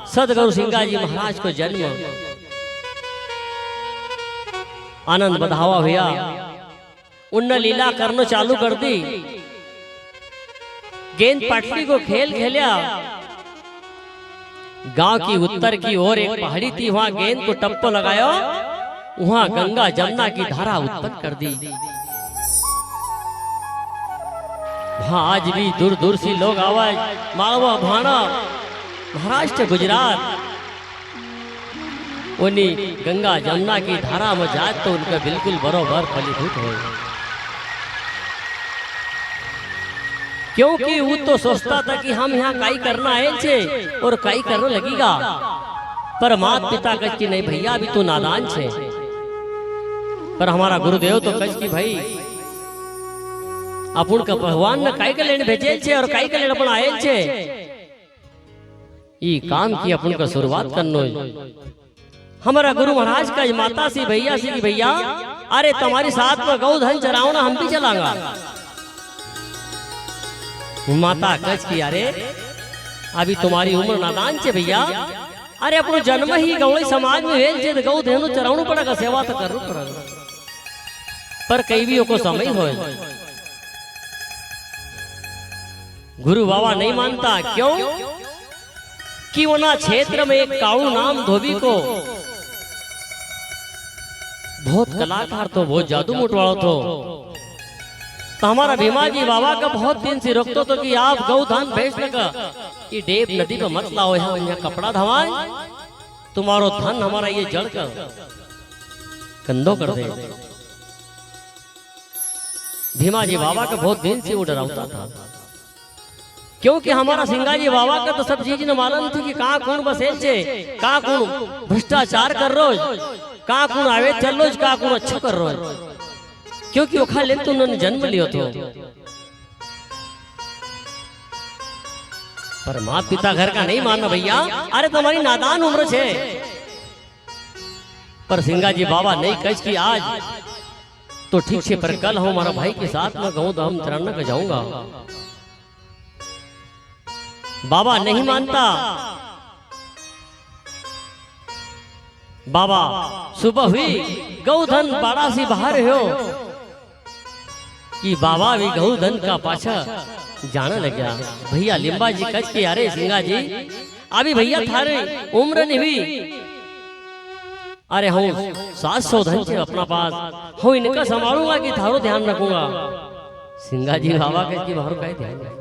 सदगुरु सिंगा जी महाराज को जन्म आनंद बधावा भैया उनने लीला करना चालू कर दी। गेंद पटली को खेल खेलिया। गांव की उत्तर की ओर एक पहाड़ी थी, वहां गेंद को टप्पो लगाया, वहां गंगा जमुना की धारा उत्पन्न कर दी। वहां आज भी दूर दूर से लोग आवाज मालवा भाना महाराष्ट्र गुजरात उन्हीं गंगा जमुना की धारा में जाए तो उनका बिल्कुल बरोबर फलीभूत हो, क्योंकि वो तो सोचता था कि हम यहाँ काई करना है छे और काई करने लगेगा, पर माता पिता कह कि नहीं भैया अभी तो नादान छे। पर हमारा गुरुदेव तो कह कि भाई अपन का भगवान ने काई के लेने भेजे छे और काई के लेने अपन आए छे, ये काम की अपन का शुरुआत करनो। हमारा गुरु महाराज का माता सी भैया सी भैया अरे तुम्हारी साथ में गौ धन चराओ ना, हम भी चलांगा। माता कच की अरे अभी तुम्हारी उम्र नादान छे भैया, अरे अपनो जन्म ही गौड़ी समाज में वेल छे, गौ धेनु चरावनु पड़ेगा, सेवा तो करनी पड़ेगा। पर कई भी को समय हो गुरु बाबा नहीं मानता, क्यों कि वो ना क्षेत्र में एक काऊ नाम धोबी को बहुत कलाकार तो बहुत जादू मुटवाड़ो तो हमारा भीमा जी बाबा का बहुत दिन से रोकतो तो कि आप गौधान भेज लगा कि डेब नदी पे मत लाओ, यहाँ कपड़ा धवाए तुम्हारो धन हमारा ये जड़ कर कंधों कर दे। भीमा जी बाबा का बहुत दिन से वो डरावता था, क्योंकि हमारा सिंगा जी बाबा का तो सब चीज ने मालूम थी कि कहाँ कौन बसेल छे, कहाँ कौन भ्रष्टाचार कर रोज, कहाँ कौन आवे चल रोज, कहाँ कौन अच्छा कर रोज, क्योंकि वो खा ले तो उन्होंने जन्म लियो तो। पर माता पिता घर का नहीं मानना भैया, अरे तुम्हारी नादान उम्र छे। पर सिंगा जी बाबा नहीं कह कि आज तो ठीक है, पर कल हमारा भाई के साथ में गौ धाम चरण कर जाऊंगा। बाबा नहीं मानता। बाबा सुबह हुई गौधन बाड़ा से बाहर हो कि बाबा भी गौधन का पाछा जाने लग गया। भैया लिंबा जी कच के अरे सिंगा जी अभी भैया थारे उम्र नहीं हुई, अरे हूँ 700 धन से अपना पास हूँ इनका संभालूंगा कि थारो ध्यान रखूंगा। सिंगा जी बाबा कच के बाहर का ध्यान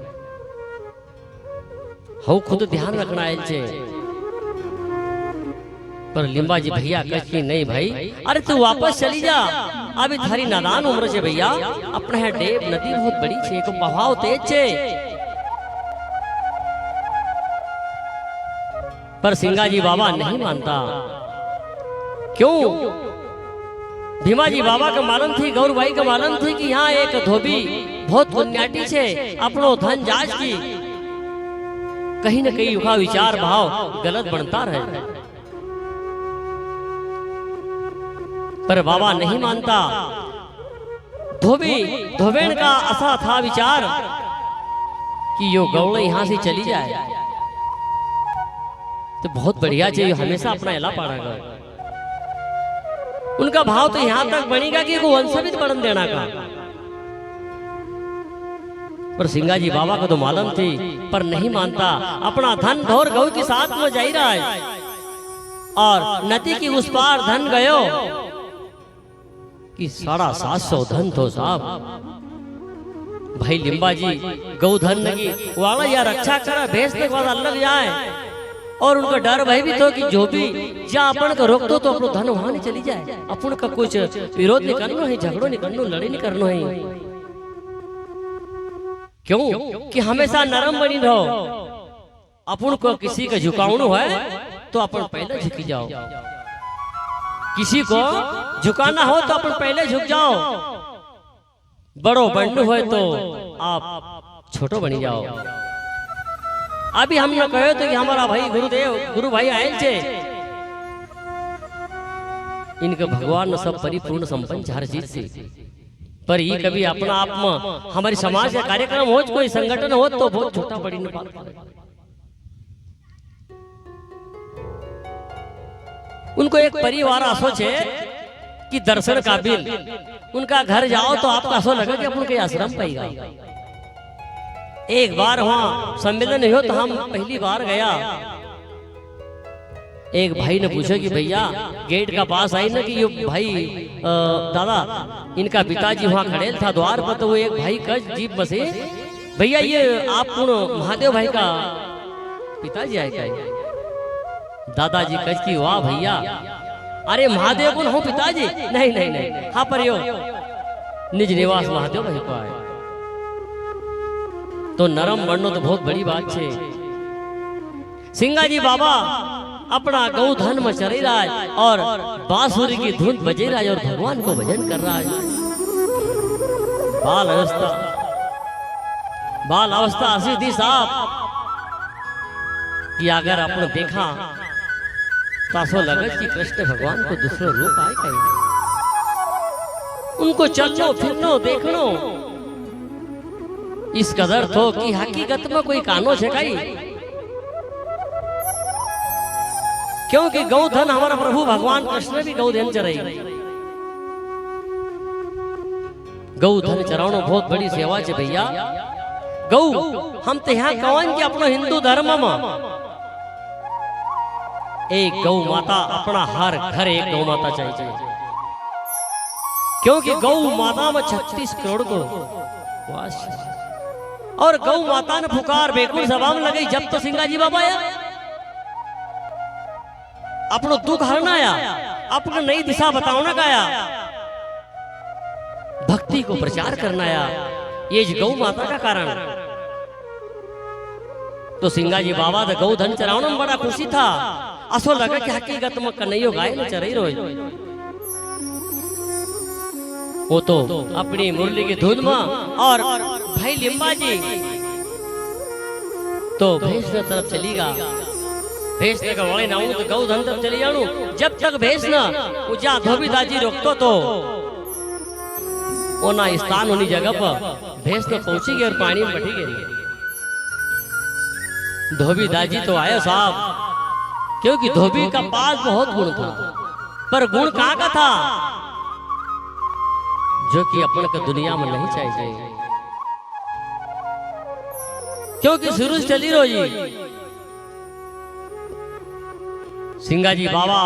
हूँ खुद ध्यान रखना है। पर लिंबा जी भैया कह कि नहीं भाई, अरे तू वापस चली जा, अभी थारी नादान उम्र से भैया, अपने है डेब नदी बहुत बड़ी छे, को बहाव तेज छे। पर सिंगा जी बाबा नहीं मानता, क्यों? भीमा जी बाबा का मालूम थी, गौर भाई का मालूम थी कि यहाँ एक धोबी बहुत पुण्याटी छे, अपनो धन जाज की कहीं न कहीं उसका विचार भाव गलत बनता रहे। पर बाबा नहीं मानता। धोबेन का ऐसा था विचार कि यो गौड़ यहां से चली जाए तो बहुत बढ़िया चाहिए, हमेशा अपना इला पाड़ेगा। उनका भाव तो यहां तक बनेगा कि वंश भी बढ़न देना का। पर सिंगा जी बाबा को तो मालूम थी, पर नहीं मानता। अपना धन धोर गौ के साथ में जा रहा है और नदी की उस पार धन गयो कि 750 धन तो साहब। भाई लिंबा जी गौ धन लगी वाला या रक्षा करा भेजने के बाद अलग जाए, और उनका डर भय भी तो कि जो भी जा अपन का रोक दो तो अपनो धन वहां नहीं चली जाए, अपन का कुछ विरोध नहीं करना है, झगड़ो नहीं करना, लड़े नहीं करना है। क्यों कि हमेशा नरम बनी रहो। अपन को किसी का झुकावनो है तो अपन पहले झुकी जाओ, किसी को झुकाना हो तो अपन पहले झुक जाओ, बड़ो बंडू हो तो आप छोटो बनी जाओ। अभी हमने कहे तो कि हमारा भाई गुरुदेव गुरु भाई आए थे, इनके भगवान ने सब परिपूर्ण संपन्न हर चीज से, पर ये कभी अपना आप में हमारी समाज का कार्यक्रम हो, कोई संगठन हो तो बहुत छोटा बड़ी बात। उनको एक परिवार आसो छे कि दर्शन काबिल उनका घर जाओ तो आपका आसो लगे कि अपन के आश्रम पाएगा। एक बार वहां सम्मेलन हो तो हम पहली बार गया। एक भाई ने पूछा कि भैया गेट का पास आई ना कि ये भाई दादा इनका पिताजी वहां खड़े था द्वार पर, तो वो एक भाई कच जीप बसे, भैया ये आप कौन महादेव भाई का पिताजी आए क्या? दादाजी कच की वाह भैया, अरे महादेव कौन हो पिताजी? नहीं नहीं नहीं, हाँ पर यो निज निवास महादेव भाई को आए। तो नरम बननो तो बहुत बड़ी बात है। सिंगाजी बाबा अपना गौधन में चल रहा है और बांसुरी की धुन बजे रहा है और भगवान को भजन कर रहा है। बाल अवस्था ऐसी थी साहब कि अगर आपने देखा तो ऐसा लगे कि कृष्ण भगवान को दूसरा रूप आए कहीं, उनको चलनो फिरनो देखनो इस कदर तो कि हकीकत में कोई कानो है कहीं, क्योंकि गौधन हमारा प्रभु भगवान कृष्ण भी गौधन चराई। गौधन चरावनो बहुत बड़ी सेवा है भैया। गौ हम तो यहाँ कौन के अपना हिंदू धर्म में एक गौ माता, अपना हर घर एक गौ माता चाहिए, क्योंकि गौ माता में 36 करोड़ को वास। और गौ माता ने पुकार बेकुल सभा में लगी जब तो सिंगाजी बाबा आया, अपनो दुख हरना आया, अपना नई दिशा बताना गाया, भक्ति को प्रचार करना आया, ये गौ माता का कारण। तो सिंगाजी बाबा तो गौ धन चरावने में बड़ा खुशी था। असो लगा कि हकीकत में कन्हैया गाय ने चराई रोज। वो तो अपनी मुरली की धुन में और भाई लिम्बा जी तो भैंस की तरफ चली गा। भैंस ने कहा ना तो गौ धन तरफ चली जाऊं। जब तक भैंस ना उजा धोबी दाजी रोकतो तो वो ना स्थान होनी जगह पर भैंस तो पहुंची गई और पानी में बैठी गई। धोबी दाजी तो आए साहब, क्योंकि धोबी का पास बहुत गुण था, पर गुण कहाँ का था जो कि अपन का दुनिया में नहीं चाहिए, क्योंकि शुरू से चली रोजी। सिंगाजी बाबा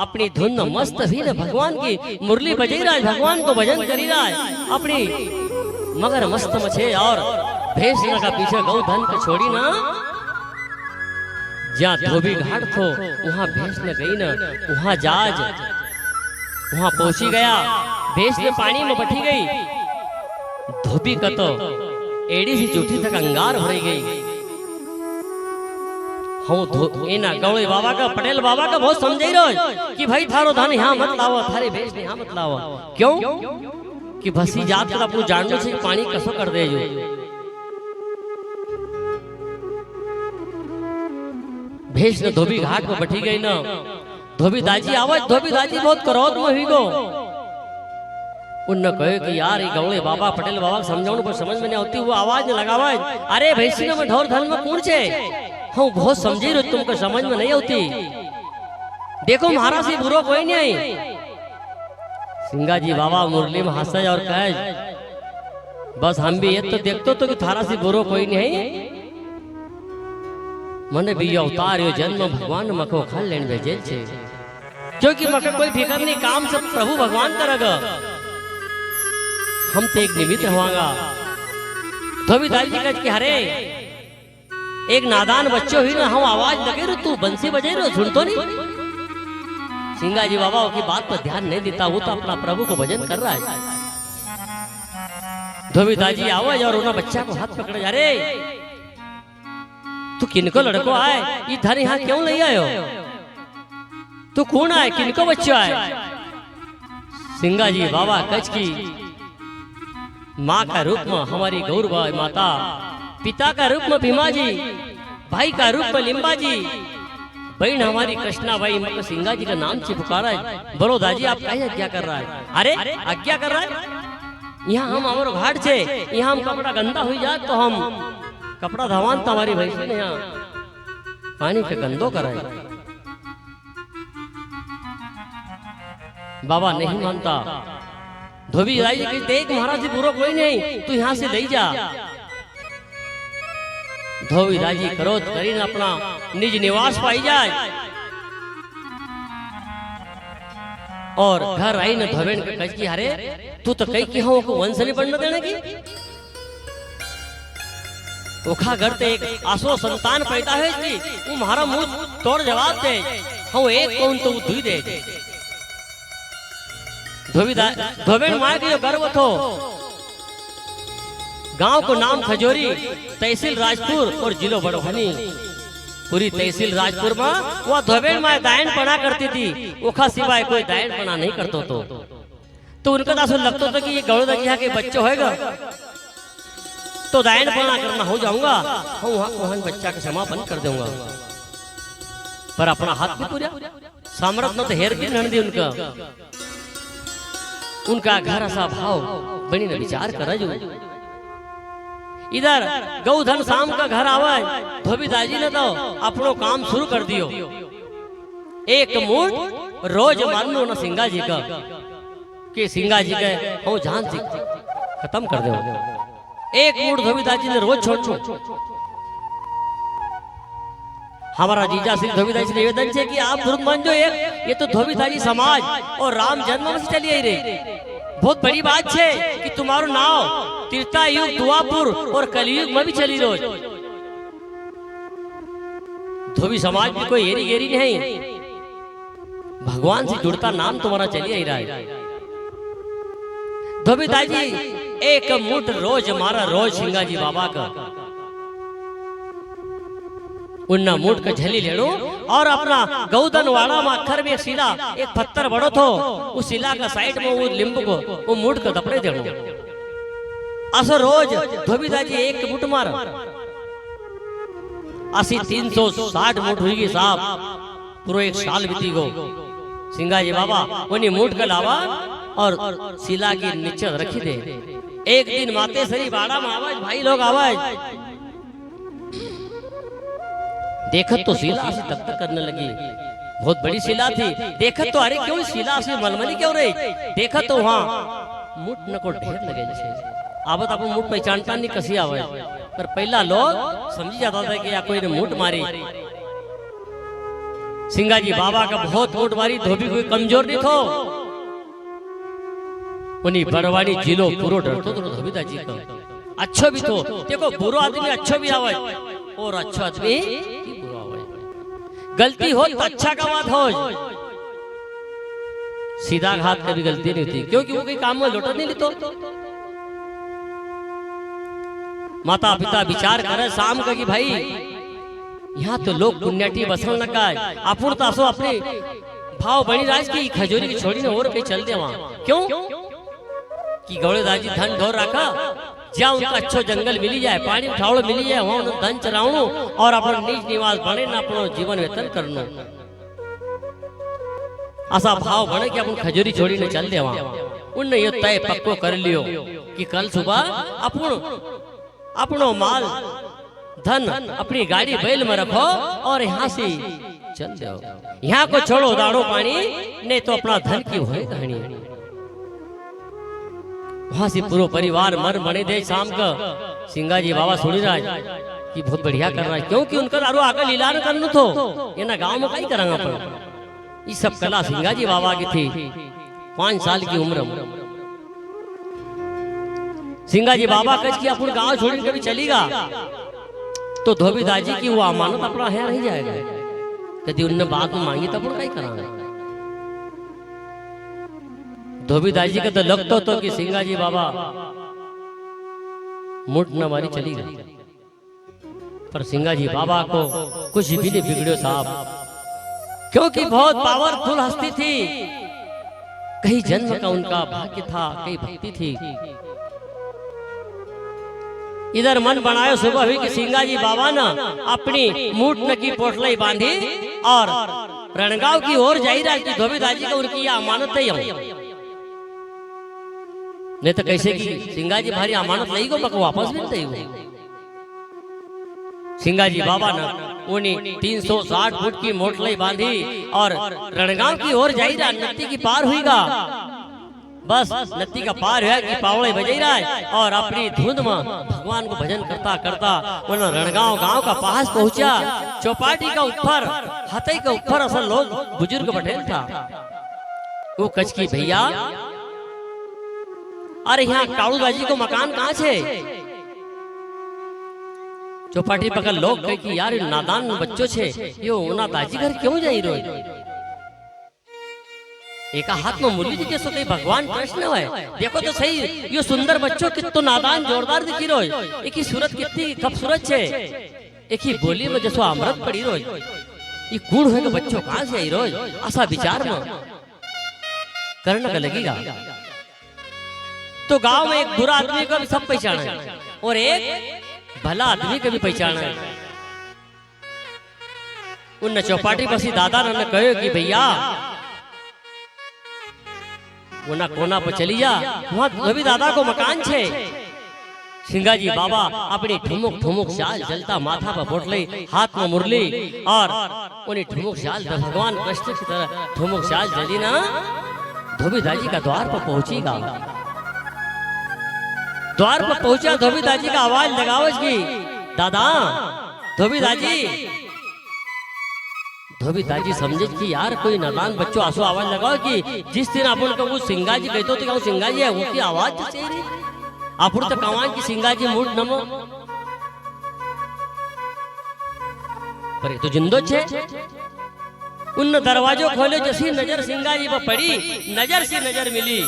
अपनी धुन मस्त भी न भगवान की मुरली बजे रहा है, भगवान को भजन करी रहा है अपनी, मगर मस्त मछे और भैंस का पीछे गौ धन को छोड़ी ना। जहाँ धोबी घाट थो वहां भैंस ने गई ना, वहां जहाज वहां पहुंची गया। भैंस ने पानी में बैठी गई, धोबी का तो एड़ी सी जूठी तक अंगार भरी गई। एना गौड़े बाबा का पटेल बाबा का बहुत समझे रहो कि भाई थारो धन यहाँ मत लाओ, थारे भैंस यहाँ मत लाओ। क्यों कि भसी जात कर अपने जानने से पानी कसो कर दे जो। भैंस ने धोबी घाट में बैठी गई ना, धोबी दाजी आवाज, धोबी दाजी बहुत क्रोध में हुई गो। उनने कहे कि यार ये गौड़े बाबा पटेल बाबा समझाऊं पर समझ में नहीं आती। वो आवाज ने लगावा, अरे भैंसी ने ढोर धन में कौन छे, हम बहुत समझी रहे तुमको समझ में नहीं आती। देखो महाराज से बुरो कोई नहीं आई। सिंगाजी बाबा मुरली में हंसे और कहे बस हम भी ये तो देखते तो कि थारा से बुरो कोई नहीं है। मने भी अवतार यो जन्म भगवान मको खा लेन भेजे छे, क्योंकि मके कोई फिकर नहीं, काम सब प्रभु भगवान करेगा, हम तो एक निमित्त होवांगा। धोबी दाई जी कह के हरे एक नादान बच्चो ही ना, हम आवाज लगे रो तू बंसी बजे रो सुनतो नहीं। सिंगाजी बाबा की बात पर ध्यान नहीं देता, वो तो अपना प्रभु को भजन कर रहा है। धोबी दाजी आवाज और उन्होंने बच्चा को हाथ पकड़े, अरे तू किनको लड़को आए, ये धन यहाँ क्यों ले आयो, तू कौन आए, किनको बच्चो आए। सिंगाजी बाबा कच की माँ का रूप में हमारी गौरवा माता, पिता का रूप में भीमा जी, भाई का रूप में लिम्बा जी, बहन हमारी कृष्णा भाई मकर सिंगा जी का नाम से पुकारा है। बोलो दाजी आप क्या आज्ञा कर रहा है। अरे आज्ञा कर रहा है, यहाँ हम हमारे घाट से यहाँ हम कपड़ा गंदा हुई जाए तो हम कपड़ा धवान तो हमारी भैंसी ने यहाँ पानी पे गंदो कराए। बाबा नहीं मानता। धोबी राजी की देख महाराज जी बुरा कोई नहीं, तू यहाँ से ले जा। धोबी राजी क्रोध करीन अपना निज निवास पाई जाए और घर आई न धोबेन के कह की अरे तू तो कई की हो को वंश नहीं बनने देने की। ओखा घर ते एक आसो संतान पैदा है की वो हमारा मुंह तोड़ जवाब दे हम एक कौन तो दुई दे। धोबेन माँ के जो गर्व थो गांव को नाम खजोरी, तहसील राजपुर और जिलो बड़वानी। पूरी तहसील राजपुर में वह धोबेन माँ दायन पढ़ा करती थी, ओखा सिवाय कोई दायन पढ़ा नहीं करतो तो उनका तो लगता था कि ये गौड़ दगिया के बच्चे होएगा तो दायन पढ़ा करना हो जाऊंगा, हम वहां बच्चा का समापन कर दूंगा। पर अपना हाथ भी पूरा सामर्थ न तो हेर के नंदी उनका घर ऐसा भाव बनी न विचार कर जो इधर गौधन शाम का घर आवाज धोबी दाजी ने तो अपनो काम शुरू कर दियो। एक मूठ रोज मानो न सिंगा जी का कि सिंगा जी के हो जान जी खत्म कर दो। एक मूठ धोबी दाजी ने रोज छोड़ हमारा जीजा श्री धोबी दाजी निवेदन है कि आप जरूर मान जो एक ये तो धोबी दाजी समाज और राम जन्म से चली आई रे। बहुत बड़ी बात है कि तुम्हारो नाव त्रेता युग दुआपुर और कलयुग में भी चली रोज। धोबी समाज में कोई हेरी गेरी नहीं, भगवान से जुड़ता नाम तुम्हारा चली आई रहा है। धोबी दाजी एक मुठ रोज मारा रोज सिंगा जी बाबा का उन्ना मुठ का झली लेड़ो और अपना गौधन वाड़ा में अखर में शिला एक पत्थर बड़ो थो उस शिला का साइड में वो लिंब को वो मुठ का दपड़े देड़ो। असो रोज धोबी दाजी एक मुठ मार असी 360 मुठ हुई साहब पूरा एक साल बीती गो। सिंगा जी बाबा उन्हीं मुठ का लावा और शिला की नीचे रखी दे। एक दिन माते सरी बाड़ा में आवाज भाई लोग आवाज देखत तो शिला ऐसी तक तक करने लगी, बहुत बड़ी शिला थी। देखत तो अरे क्यों शिला ऐसी मलमली क्यों रही, देखत तो वहां मुठ न को ढेर लगे छे। आवत अपन मुठ पहचानता नहीं कसी आवे पर पहला लोग समझी जाता था कि या कोई ने मुठ मारी। सिंगा जी बाबा का बहुत मुठ मारी, धोबी कोई कमजोर नहीं थो। उन्हीं बड़वानी जिलो पूरो डरतो तो धोबी दाजी का अच्छो भी थो। देखो बुरो आदमी अच्छो भी आवे और अच्छा आदमी बुरा आवे। गलती हो तो अच्छा का बात हो, सीधा घात कभी गलती नहीं होती क्योंकि वो कोई काम में लौटा नहीं लेतो। माता पिता विचार करे शाम का कि भाई यहाँ तो लोग पुण्याटी बसल न का अपूर्ण तासो अपने भाव बनी राज की खजूरी की छोड़ी ने और कहीं चल दे वहां क्यों कि गौड़े दाजी धन ढोर रखा जहाँ उनका अच्छो जंगल मिली जाए पानी उठावड़ो मिली जाए वहां धन चरावणो और अपना निज निवास बने ना अपनो जीवन वेतन करनो। ऐसा भाव बने कि अपन खजूरी छोड़ी ने चल दे वहां। उनने ये तय पक्को कर लियो कि कल सुबह अपनो माल धन अपनी गाड़ी बैल में रखो और यहाँ से चल जाओ। यहाँ को छोड़ो दाड़ो पानी नहीं तो अपना धन की होए कहानी। वहां से पूरा परिवार मर मणे दे शाम का सिंगा जी बाबा सुनी राज कि बहुत बढ़िया कर रहा है क्योंकि उनका दारू आगे लीला न करनु थो ये ना गांव में कहीं करांगा अपन। ये सब कला सिंगा जी बाबा की थी। 5 साल की उम्र में सिंगा जी बाबा कच की अपन गांव छोड़ कभी चलेगा तो धोबी दाजी की वो अमानत अपना है नहीं जाएगा। कभी उनने बात में मांगी तो अपन कहीं करांगा। धोबी दाजी का तो लगता तो कि सिंगा जी बाबा मुठ न मारी चली गई पर सिंगा जी बाबा को कुछ भी नहीं बिगड़ो साहब क्योंकि बहुत पावरफुल हस्ती थी। कहीं जन्म का उनका भाग्य था, कहीं भक्ति थी। इधर मन बनायो सुबह हुई कि सिंगा जी बाबा ना अपनी मुठ न की पोटलाई बांधी और रणगांव की ओर जाई रहा कि धोबी दाजी का उनकी यह अमानत है नहीं तो कैसे की सिंगा जी भारी अमानत नहीं को वापस मिलते ही। सिंगा जी बाबा ना उन्हीं 360 फुट की मोटलाई बांधी और रणगांव की ओर जाई रहा। नत्ती की पार हुईगा, बस नत्ती का पार है कि पावड़े बजाई रहा है और अपनी धुंध में भगवान को भजन करता करता उन्हें रणगांव गांव का पास पहुंचा। चौपाटी का ऊपर हथई के ऊपर असल लोग बुजुर्ग बैठे था। वो कच की भैया, अरे यहाँ कालू दाजी को मकान कहाँ छे? चौपाटी पकड़ लोग कहे कि यार नादान बच्चों छे, यो उना दाजी घर क्यों जाई रोज? एक हाथ में मुरली जी के सो कहीं भगवान कृष्ण है। देखो तो सही, यो सुंदर बच्चों कितो नादान जोरदार दिखी रोज। एक ही सूरत कितनी खूबसूरत छे, एक ही बोली में जैसो अमृत पड़ी रोज। ये कूड़ है कि बच्चों कहाँ से आई रोज? ऐसा विचार में करने का लगेगा। तो गांव में एक बुरा आदमी को भी सब पहचाना है और एक भला आदमी को भी पहचाना है। उन चौपाटी बसी दादा ने कहो कि भैया वो कोना पर चली जा, वहां भी दादा को मकान छे। सिंगाजी बाबा अपनी ठुमुक ठुमुक चाल चलता, माथा पर बोटली, हाथ में मुरली और उन्हें ठुमुक चाल भगवान कृष्ण की तरह ठुमुक चाल चली ना। धोबी दाजी का द्वार पर पहुंचेगा। द्वार पर पहुंचा, धोबी दाजी का आवाज लगावज की दादा धोबी दाजी। धोबी दाजी समझे कि यार कोई नादान बच्चों आंसू आवाज लगाओ कि जिस दिन अपन को वो सिंगाजी कहते तो क्या वो सिंगाजी है? उसकी आवाज तो सही रही। अपन तो कमान की सिंगाजी मूड नमो पर तो जिंदो छे। उन दरवाजों खोले, जैसी नजर सिंगाजी पर पड़ी, नजर से नजर मिली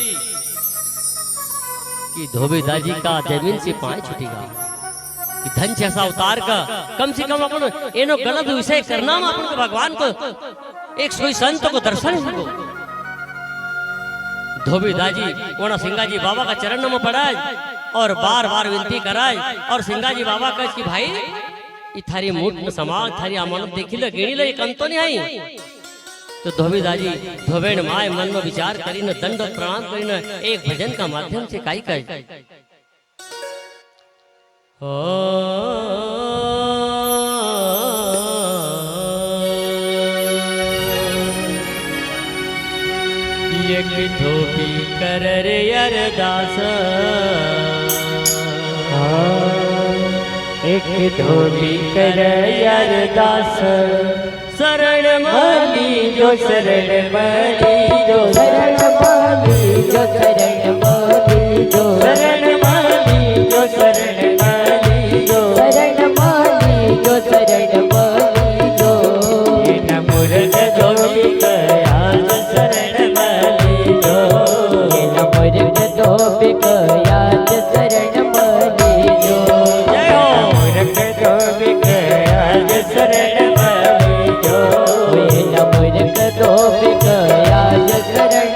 कि धोबी दाजी का जमीन से पांव छूटेगा कि धन जैसा उतार का कम से कम अपन एनो गलत विषय करना में अपन भगवान को एक सोई संत को दर्शन हो। धोबी दाजी ओना सिंगाजी बाबा का चरण में पड़ाए और बार बार विनती कराए और सिंगाजी बाबा कहे कि भाई ये थारी मूठ में समाज थारी अमानत देखी ले गिनी ले कम तो नहीं आई। तो धोबी दाजी धोबेन माय मन में विचार करी न दंड प्रणाम करी न एक भजन का माध्यम से काई कहे एक धोबी कर रे अरदास, एक धोबी कर अरदास, शरण माली जो शरण माली जो शरण माली जो शरण माली जो शरण माली जो शरण माली जो शरण माली जो शरण माली जो ये न मुर्ग धोबी कया जो शरण माली जो ये न मुर्ग धोबी कया जो शरण माली जो जय हो मुर्ग धोबी कया जो शरण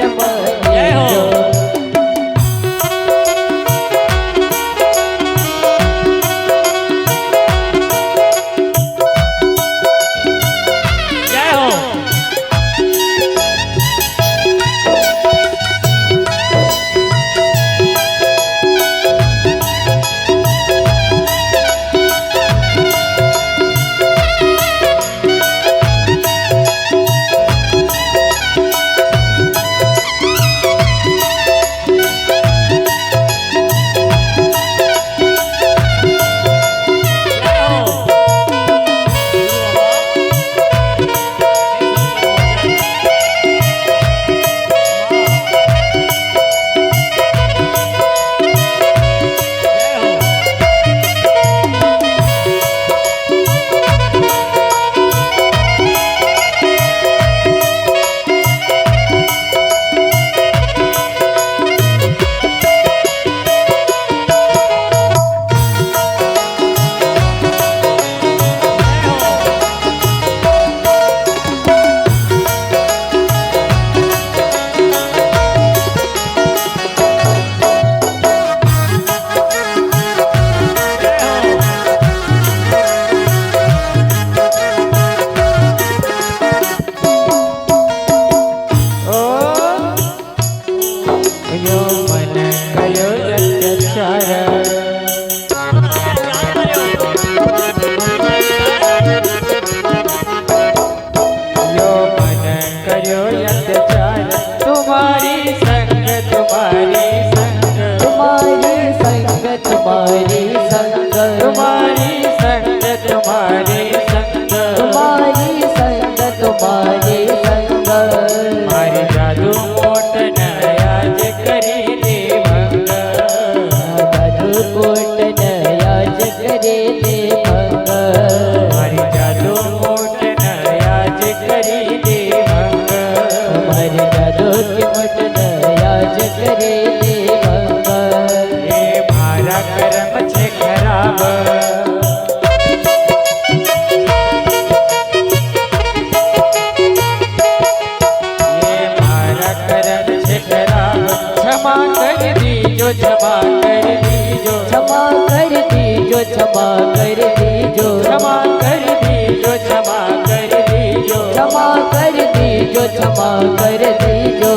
कर दीजो क्षमा कर दीजो क्षमा कर दीजो क्षमा कर दीजो क्षमा कर दीजो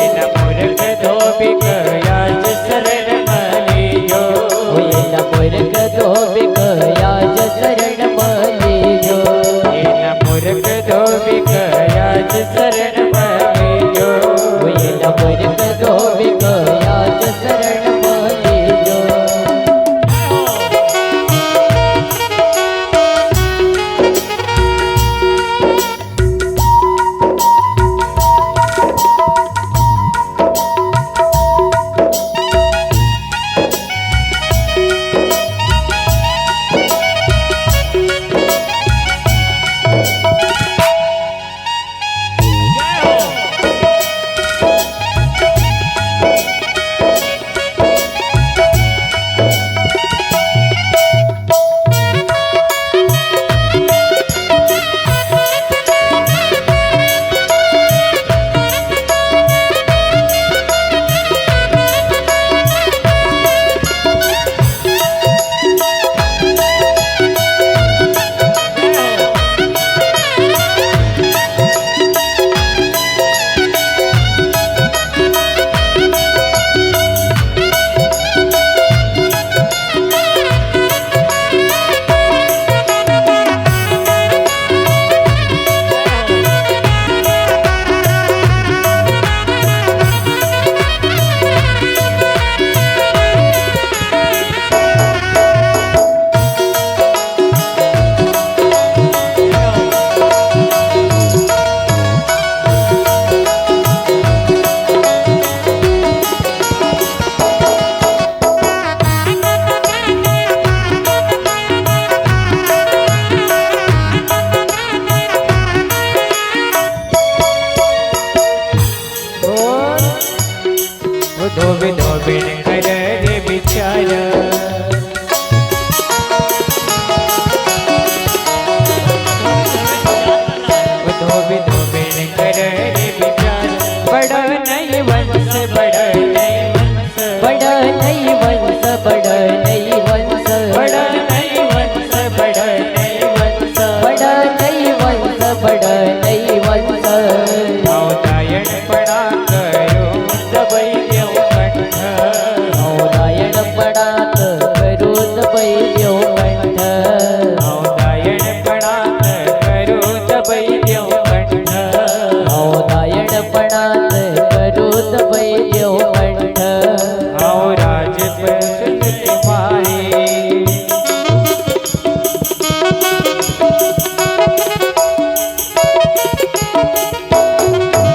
इन मूर्ख धोबिक याज शरण मलीजो इन मूर्ख धोबिक याज शरण मलीजो इन मूर्ख धोबिक याज शरण मलीजो इन मूर्ख धोबिक याज शरण मलीजो धोबी धोबिन कर रे बिचार धोबी धोबिन कर रे बिचार बड़ा नहीं वंश बड़ा नहीं वंश बड़ा नहीं वंश बड़ा नहीं वंश बड़ा नहीं वंश बड़ा नहीं वंश बड़ा नहीं वंश बड़ा नहीं वंश नारायण पड़ा करो दबई देव कंठ नारायण पड़ा करो दबई देव कंठ नारायण पड़ा करो दबई देव कंठ नारायण पड़ा करो दबई देव कंठ आओ राज पर सुनती मारी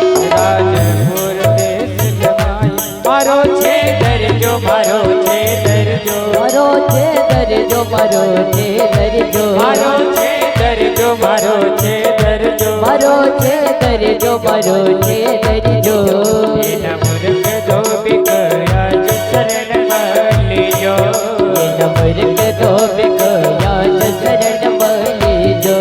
राजपुर देश जमाई मारो छे दरजो मारो छे दरजो मारो छे दरजो मारो छे दरजो मारो छे दरजो मारो छे दरजो मारो छे दरजो मारो छे दरजो इन मूर्ख धोबिक याज शरण मलीजो इन मूर्ख धोबिक याज शरण मलीजो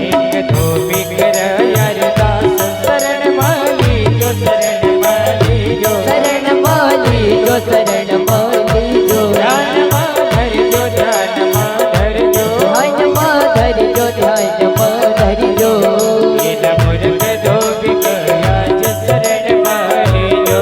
एक धोबिक यार दास शरण मलीजो शरण मलीजो शरण मलीजो शरण मलीजो ध्यान धरजो ध्यान धरजो ध्यान धरजो ध्यान धरजो इन मूर्ख धोबिक याज शरण मलीजो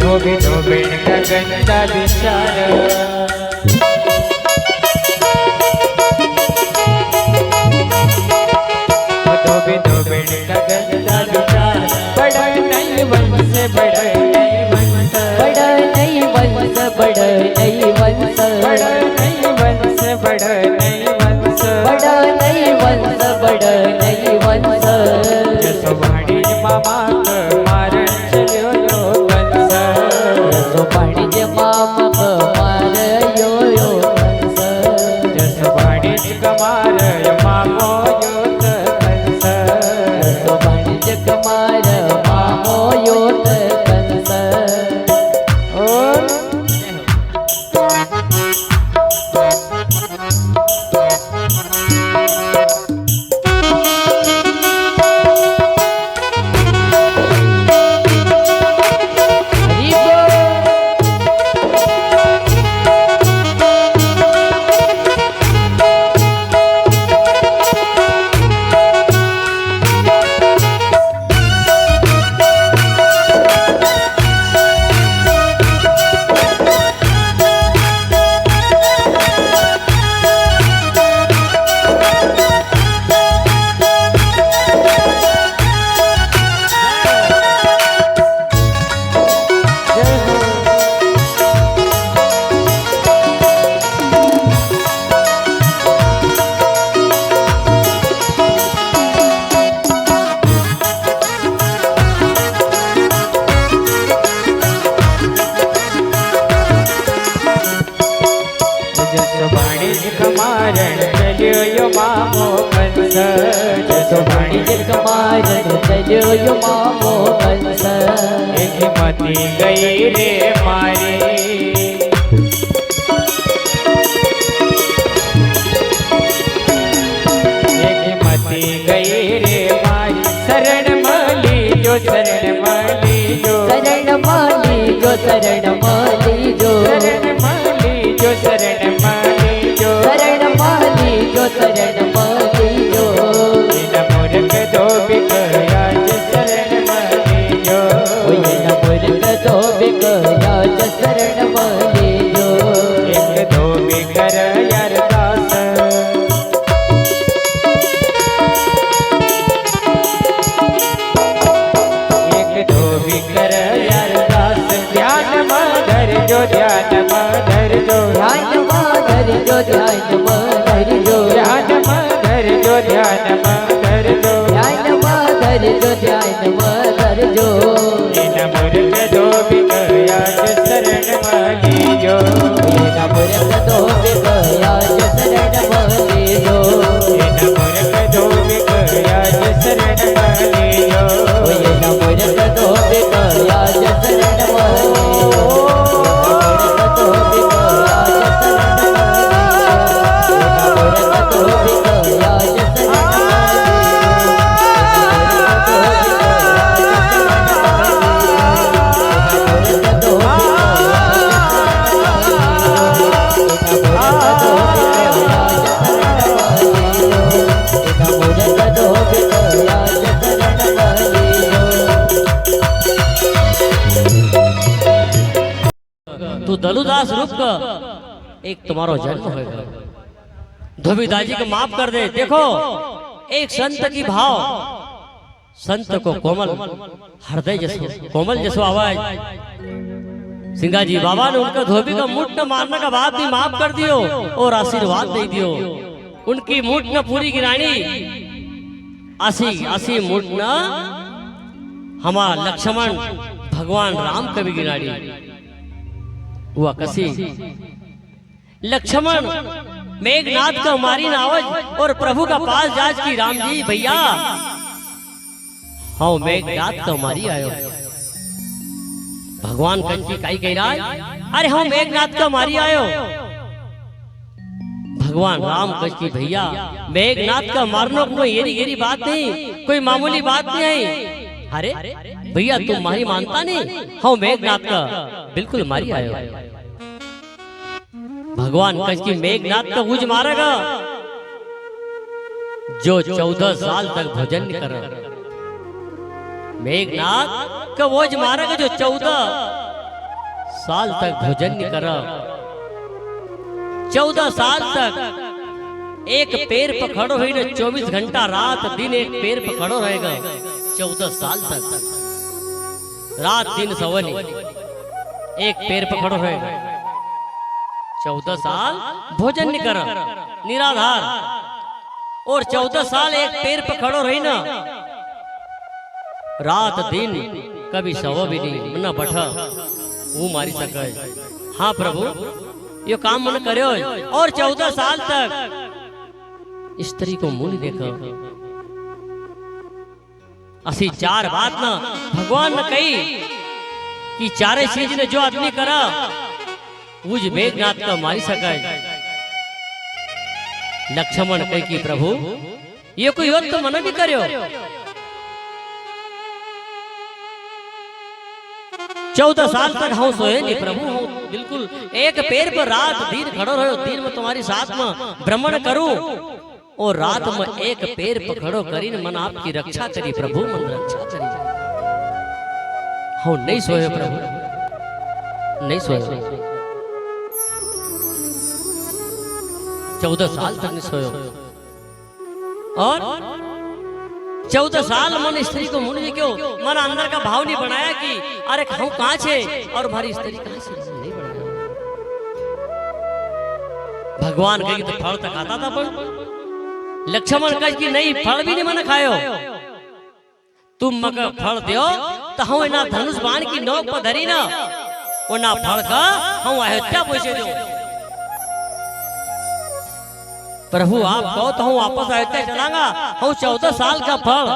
धोबी धोबीण का गंदा विचार धोबी धोबीण का गंदा विचार बड़ा नहीं वंश बड़ा नहीं वंश बड़ा नहीं वंश बड़ा नहीं वंश बड़ा नहीं वंश बड़ा नहीं वंश बड़ा नहीं वंश बड़ा नहीं वंश जसवाड़ी मामा मारण चलो यो वंश जसवाड़ी मामा मार यो वंश जसवाड़ी कमार मामो यो वंश जसवाड़ी कमार मामो यो वंश चलो यो मामो वंश एक मती गई रे मारी एक मती गई रे मारी शरण माली जो शरण माली जो शरण माली जो शरण माली जो शरण माली जो शरण माली जो शरण माली जो शरण माली जो बिना मूर्ख धोबी गया जो शरण माली जो बिना मूर्ख धोबी गया जो शरण माली जो एक धोबी कर अरदास एक धोबी कर अरदास ध्यान माधर जो ध्यान माधर जो ध्यान माधर जो ध्यान माधर जो ध्यान माधर जो ध्यान माधर जो ध्यान माधर जो ध्यान माधर जो बिना मूर्ख धोबी गया जो शरण माली जो बिना मूर्ख धोबी गया जो शरण माली जो बिना मूर्ख धोबी गया जो शरण माली जो बिना मूर्ख धोबी गया जो शरण माली मूर्ख धोबी गया जो शरण माली मूर्ख धोबी गया जो शरण तू दलुदास रूप का एक तुम्हारो जन्म होगा। धोबीदास जी को माफ कर दे। देखो एक संत की भाव, संत को कोमल हृदय जैसो कोमल जैसो आवाज। सिंगा जी बाबा ने उनका धोबी का मुठ न मारने का बात भी माफ कर दियो और आशीर्वाद दे दियो। उनकी मुठ न पूरी गिरानी आसी आसी मुठ न हमारा लक्ष्मण भगवान राम कभी गिरानी हुआ कसी लक्ष्मण मेघनाथ का मारी नावज और प्रभु का पास जाज की राम जी भैया हाँ मेघनाथ का मारी आयो। भगवान कंची काई कह रहा है अरे हम मेघनाथ का मारी आयो। भगवान राम कच की भैया मेघनाथ का मारना कोई येरी येरी बात नहीं, कोई मामूली बात नहीं है। अरे भैया तुम मारी मानता नहीं, हाँ मेघनाथ का बिल्कुल मारी आयो। भगवान कच की मेघनाथ का गुज मारेगा जो 14 साल तक भोजन नहीं कर। मेघनाथ का वोज मारेगा जो 14 साल तक भोजन नहीं करा, 14 साल तक एक पैर पर खड़ो हुई न 24 घंटा रात दिन एक पैर पर खड़ो रहेगा। 14 साल तक रात दिन सवनी एक पैर पर खड़ो रहेगा। 14 साल भोजन नहीं करा, निराधार, और 14 साल एक पैर पर खड़ो रही ना, रात दिन कभी सवो भी नहीं न बैठा, वो मारी सके। हाँ प्रभु ये काम मन करो, और 14 साल तक स्त्री को मुंह नहीं देखा। असी 4 बात ना भगवान ने कही कि 4 चीज ने जो आदमी करा उज मेघनाथ का मारी सके। लक्ष्मण कही कि प्रभु ये कोई और तो मना भी करो। 14 साल तक हम सोए नहीं प्रभु, हम बिल्कुल एक पैर पर रात दिन खड़ो रहो, दिन में तुम्हारी साथ में भ्रमण करूं और रात में एक पैर पर खड़ो करी मन आपकी रक्षा करी प्रभु, मन रक्षा करी। हम नहीं सोए प्रभु, नहीं सोए, 14 साल तक नहीं सोए। और 14 साल मन स्त्री को मुंह नहीं क्यों, मन अंदर का भाव नहीं बनाया कि अरे खाऊं कहां छे और हमारी स्त्री कहां से, नहीं बनाया। भगवान कही तो फल तक आता था, पर लक्ष्मण कही कि नहीं फल भी नहीं मन खायो, तुम मगर फल दो तो हम ना धनुष बाण की नोक पर धरी ना, और ना फल का हम अयोध्या पहुंचे दो। प्रभु आप कहो तो हम वापस अयोध्या चलांगा, हम 14 साल का फल,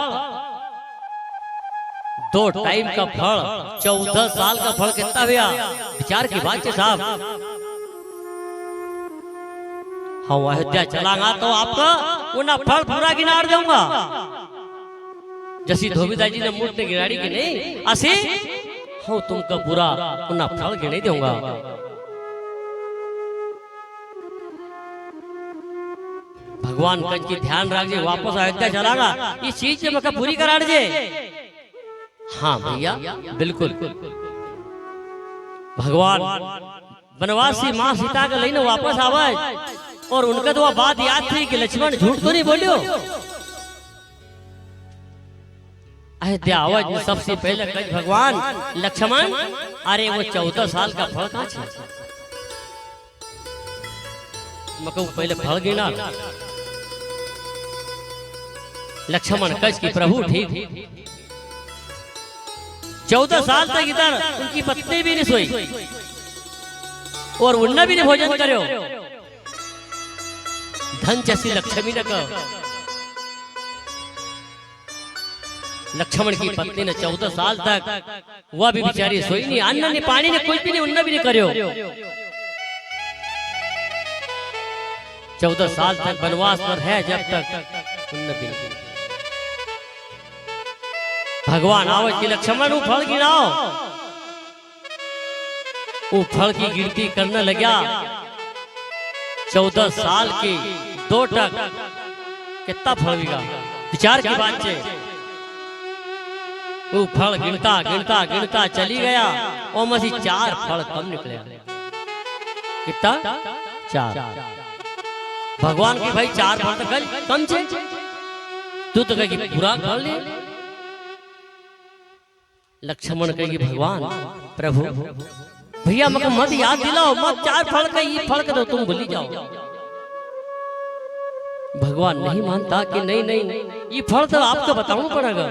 2 टाइम का फल, 14 साल का फल कितना भैया, विचार की बात है साहब। हम अयोध्या चलांगा तो आपका उन्हें फल पूरा गिनार दूंगा। जैसी धोबीदास जी ने मूर्त ने गिनाड़ी की नहीं, ऐसे हम तुमका पूरा उन्हें फल गिने दूंगा। भगवान कज की ध्यान रखिए, वापस अयोध्या चलागा, इस चीज से मका पूरी करा दे। हाँ भैया बिल्कुल। भगवान वनवासी माँ सीता के लेने वापस आवे, और उनका तो वह बात याद थी कि लक्ष्मण झूठ तो नहीं बोलियो। अयोध्या आवाज सबसे पहले कज भगवान लक्ष्मण अरे वो 14 साल का फल कहाँ छे, मको पहले फल गिना। लक्ष्मण कज की प्रभु ठीक, 14 साल तक इधर उनकी पत्नी भी नहीं सोई और उन्हें भी नहीं भोजन करो। धन जैसी लक्ष्मी ने कहा, लक्ष्मण की पत्नी ने 14 साल तक वह भी बेचारी सोई नहीं, अन्न नहीं पानी नहीं कुछ भी नहीं, उन्हें भी नहीं करो। 14 साल तक वनवास पर है, जब तक उन्हें भी नहीं। भगवान आवत की लक्ष्मण वो फल गिनाओ, वो फल की गिनती करने लगा। 14 साल की 2 टक कितना फल बिका, विचार की बात है। वो फल गिनता गिनता गिनता चली गया, और मसी 4 फल कम निकले। कितना 4। भगवान की भाई 4 फल तो कम छे, तू तो कहेगी पूरा फल ले। लक्ष्मण कहेगी भगवान प्रभु भैया मगर मत याद दिलाओ, मत 4 फल का ये फल का तो तुम भूली जाओ। भगवान नहीं मानता कि नहीं नहीं ये फल तो आपको बताना पड़ेगा।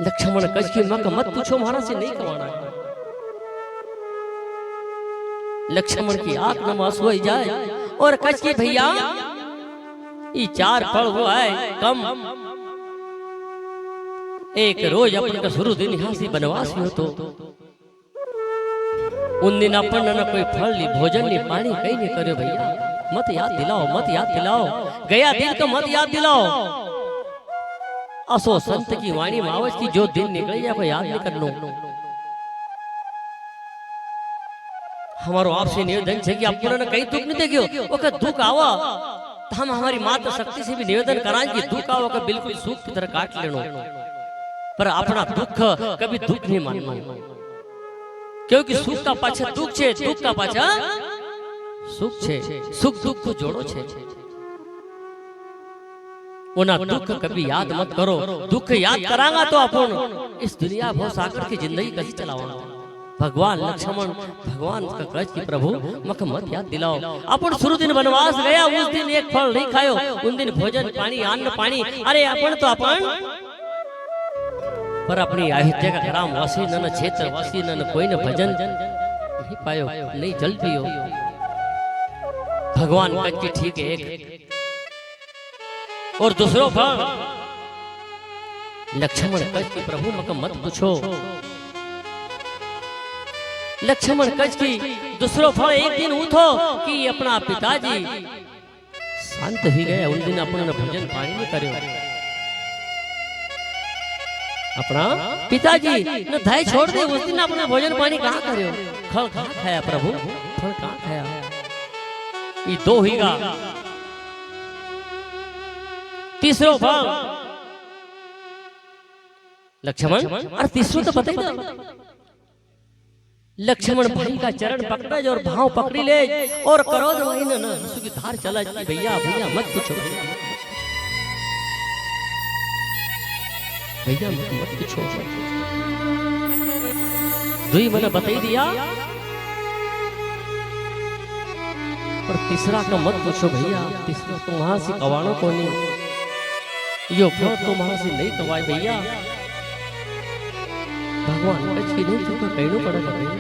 लक्ष्मण कज की मां का मत पूछो, महाराज से नहीं कमाना है। लक्ष्मण की आंख में आंसू आ जाए और कज की भैया ये 4 फल वो है कम। एक रोज अपन का शुरू दिन यहाँ से बनवास हो, तो उन दिन अपन न कोई फल नहीं, भोजन नहीं, पानी कहीं नहीं करो। भैया मत याद दिलाओ, मत याद दिलाओ, गया दिन का मत याद दिलाओ। असो संत की वाणी में आवज की जो दिन निकल जाए को याद नहीं करनो। हमारो आपसे निवेदन है कि आप पुराना कहीं दुख नहीं देखियो, वो का दुख आवा तो हम हमारी माता शक्ति से भी निवेदन कराएं कि दुख आवा का बिल्कुल सुख की तरह काट लेनो, पर अपना दुख कभी दुख नहीं मानना। क्योंकि सुख का पाछा दुख छे, दुख का पाछा सुख छे। सुख दुख को जोड़ो छे। उना दुख कभी याद मत करो। दुख याद करांगा तो अपन इस दुनिया भव सागर की जिंदगी कैसे चलावांगा। भगवान लक्ष्मण भगवान का कह कि प्रभु मक मत याद दिलाओ। अपन शुरू दिन वनवास गया, उस दिन एक फल नहीं खायो, उन दिन भोजन पानी अन्न पानी। अरे अपन तो अपन पर अपनी अयोध्या का ग्राम वासी न क्षेत्र वासी न कोई न भजन नहीं पायो, नहीं जल पियो। भगवान कह कि ठीक है एक और दूसरो फल। लक्ष्मण कह कि प्रभु मक मत पूछो। लक्ष्मण कह कि दूसरो फल एक दिन उठो कि अपना पिताजी शांत ही गए, उन दिन अपन भोजन पानी नहीं करो। अपना पिताजी न धाय छोड़ दे, उस दिन अपना भोजन पानी कहाँ करो। फल कहाँ खाया प्रभु, फल कहाँ खाया। ये दो हीगा। तीसरो फल लक्ष्मण, और तीसरो तो पता ही था। लक्ष्मण भाई का चरण पकड़े और भाव पकड़ी ले और करो तो वही ना आंसू की धार चला कि भैया भैया मत पूछो, भैया मत पूछो। दुई मैंने बता दिया और तीसरा का मत पूछो भैया। तीसरा तो वहां से कवानो को नहीं, यो फल तो वहां से नहीं कवाए भैया। भगवान कच की नहीं तो कहना पड़ेगा भैया।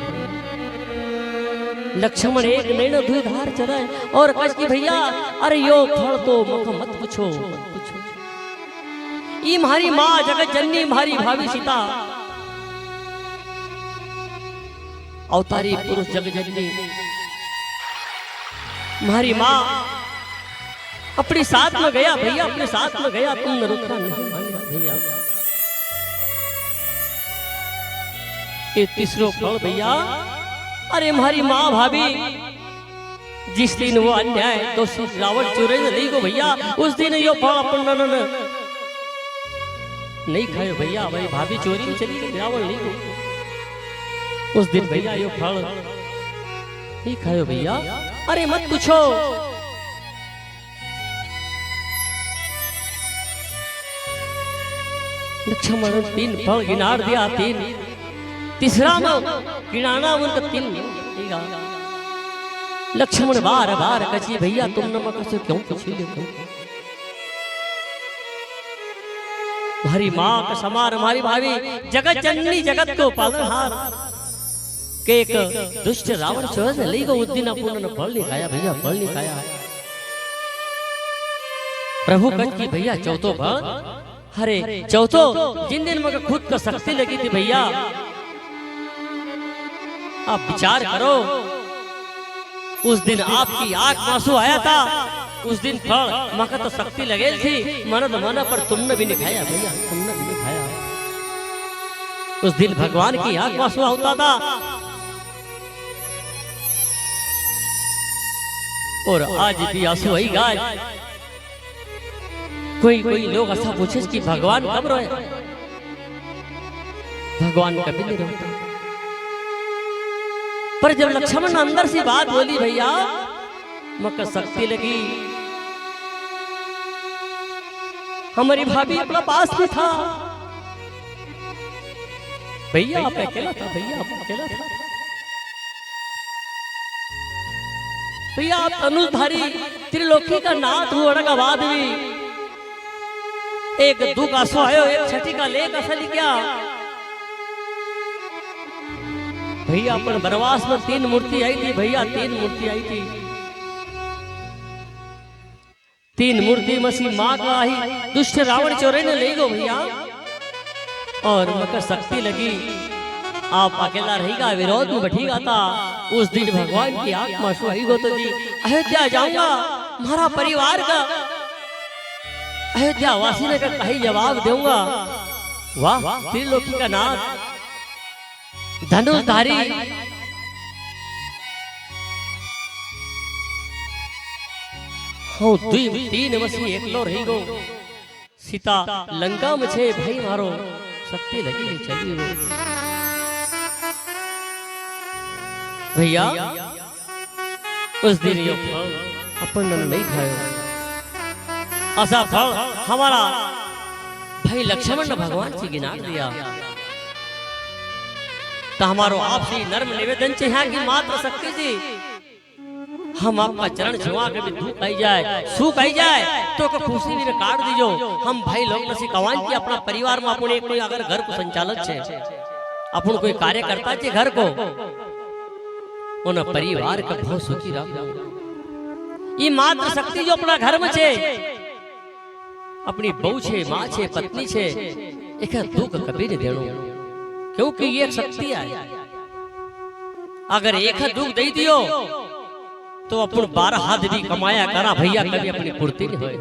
लक्ष्मण एक नहीं ना दुई धार चलाए और कच की भैया अरे यो फल तो मत पूछो, मत पूछो। ई मारी माँ जगत जननी मारी भावी सीता अवतारी पुरुष जग जननी मारी माँ अपने साथ में गया भैया, अपने साथ में गया। तुमने रुका नहीं भैया। ये तीसरो फल भैया अरे हमारी माँ भाभी जिस दिन वो अन्याय तो रावण चुरे नहीं को भैया, उस दिन यो फल अपन नहीं खायो भैया। हमारी भाभी चोरी में चली गई, रावण नहीं को उस दिन भैया यो फल नहीं खायो भैया। अरे मत पूछो। लक्ष्मण तीन फल गिनार दिया, तीन तीसरा में गिनाना उनका तीन। लक्ष्मण बार बार कची भैया तुमने मक से क्यों पूछ लियो। हमारी माँ का समार हमारी भाभी जगत जननी जगत को पालनहार के एक दुष्ट रावण चोर ने ली को उस दिन अपन फल नहीं खाया भैया, फल नहीं खाया। प्रभु कच की भैया चौथो फल अरे चौथो जिन दिन मगर खुद को शक्ति लगी थी भैया, आप विचार करो उस दिन आपकी आंख में आंसू आया था, उस दिन फल मका तो शक्ति लगे थी मनद मना पर तुमने भी नहीं खाया भैया, तुमने भी नहीं खाया। उस दिन भगवान की आंख में आंसू होता था और आज भी आंसू वही गाय। कोई कोई लोग ऐसा पूछे कि भगवान कब रोए, भगवान कभी नहीं रोता। पर जब लक्ष्मण अंदर से बात बोली भैया मकर शक्ति लगी, हमारी भाभी अपना पास में था भैया, आप अकेला था भैया, आप अकेला था भैया। आप धनुषधारी त्रिलोकी का नाथ हो अड़का बाद भी एक दुख आंसू आयो, एक छठी का लेख असली क्या भैया। अपन वनवास में तीन मूर्ति आई थी भैया, तीन मूर्ति आई थी, तीन मूर्ति मसी माँ का आई। दुष्ट रावण चोरे ने ले गो भैया और मकर शक्ति लगी। आप अकेला रहेगा, विरोध में बैठेगा था। उस दिन भगवान की आंख में आंसू आई गो तो जी अयोध्या जाऊंगा, हमारा परिवार का अयोध्या वासी ने कहीं जवाब दूंगा। वाह त्रिलोकी का नाथ धनुषधारी हो तीन मसी एकलो रही गो। सीता लंका में छे भाई मारो शक्ति लगी चली गो। भैया उस दिन ये फल अपन ने नहीं खायो, ऐसा फल हमारा भाई लक्ष्मण ने भगवान से गिना दिया। तो हमारो आपसी नर्म निवेदन छे यहाँ की मात्र शक्ति थी, हम आपका चरण छुआ के भी दुख आई जाए सुख आई जाए तो को खुशी में काट दीजो। हम भाई लोग नसी कवान की अपना परिवार में अपन एक कोई अगर घर को संचालक छे, अपन कोई कार्य करता छे घर को, उन परिवार का बहुत सुखी रहो। ये मात्र शक्ति जो अपना घर में छे, अपनी बहू छे, माँ छे, पत्नी छे, एक दुख कभी नहीं देनो, क्योंकि ये शक्ति है। अगर एक दुख दे दियो तो अपन 12 हाथ भी कमाया करा भैया कभी अपनी पूर्ति नहीं होए।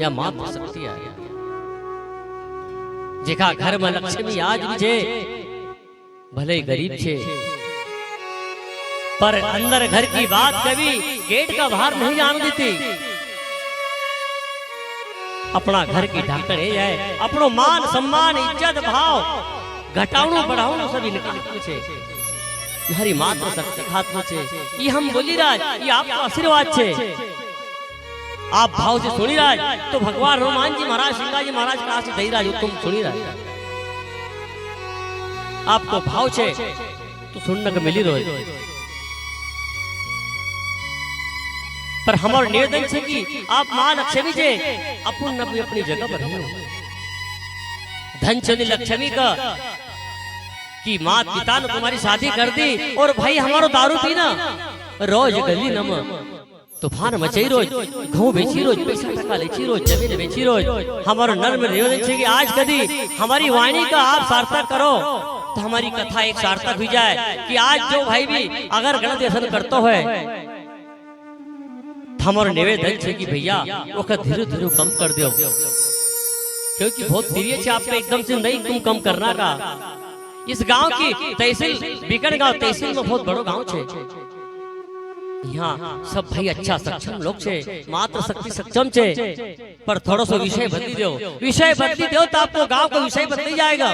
या मात्र शक्ति है जेका घर में लक्ष्मी आज भी छे, भले ही गरीब छे, पर अंदर घर की बात कभी गेट का बाहर नहीं जाने देती। अपना घर की ढाकण है, अपनो मान सम्मान इज्जत भाव घटावनो बढ़ावनो सभी निकल छे। हरी मात्र शक्ति हाथ में छे। ये हम बोली राज, ये आपका आशीर्वाद छे। आप भाव से सुनी राज तो भगवान हनुमान जी महाराज, सिंगाजी महाराज का आशीर्वाद दई राज, तुम सुनी राज। आपको भाव छे तो सुनने को मिली रोज, पर हमारा निवेदन छे कि आप मां लक्ष्मी छे, अपन भी अपनी जगह पर रहो। धन चली लक्ष्मी का कि माँ पिता ने तुम्हारी शादी कर दी और भाई हमारो दारू पी ना रोज गली नम तूफान मचाई, रोज घऊ बेची, रोज पैसा टका लेची, रोज जमीन बेची, रोज हमारो नर्म निवेदन छे कि आज कदी हमारी वाणी का आप सार्थक करो तो हमारी कथा एक सार्थक हो जाए। कि आज जो भाई भी अगर गलत व्यसन करतो है, हमारो निवेदन छे कि भैया ओका धीरे धीरे कम कर दो, क्योंकि बहुत धीरे छे, आपको एकदम से नहीं तुम कम करना का। इस गांव की तहसील बीकन गांव तहसील में बहुत बड़ो गांव छे, यहाँ सब भाई अच्छा सक्षम लोग छे, मात्र शक्ति सक्षम छे, पर थोड़ा सा विषय बदली दो, विषय बदली दो तो आपको गांव का विषय बदली जाएगा।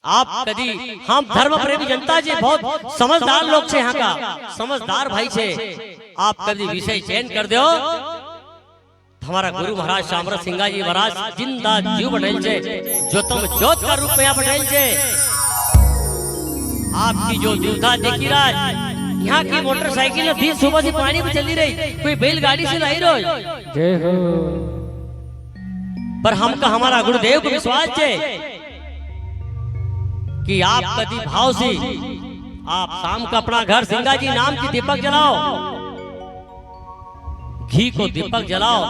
आप कदी हम धर्म प्रेमी जनता छे, बहुत समझदार लोग छे, यहाँ का समझदार भाई छे, आप कदी विषय चेंज कर दो। हमारा गुरु महाराज शामराज सिंगाजी महाराज जिंदा जीव बनेल छे, जो तुम ज्योत का रूप में यहाँ बनेल छे। आपकी जो द्विधा देखी राज, यहाँ की मोटरसाइकिल दिन सुबह से पानी में चली रही, कोई बैलगाड़ी से लाई रोज। जय हो। पर हमका हमारा गुरुदेव को विश्वास छे कि आप कदी भाव से आप शाम का अपना घर सिंगाजी नाम की दीपक जलाओ, घी को दीपक जलाओ,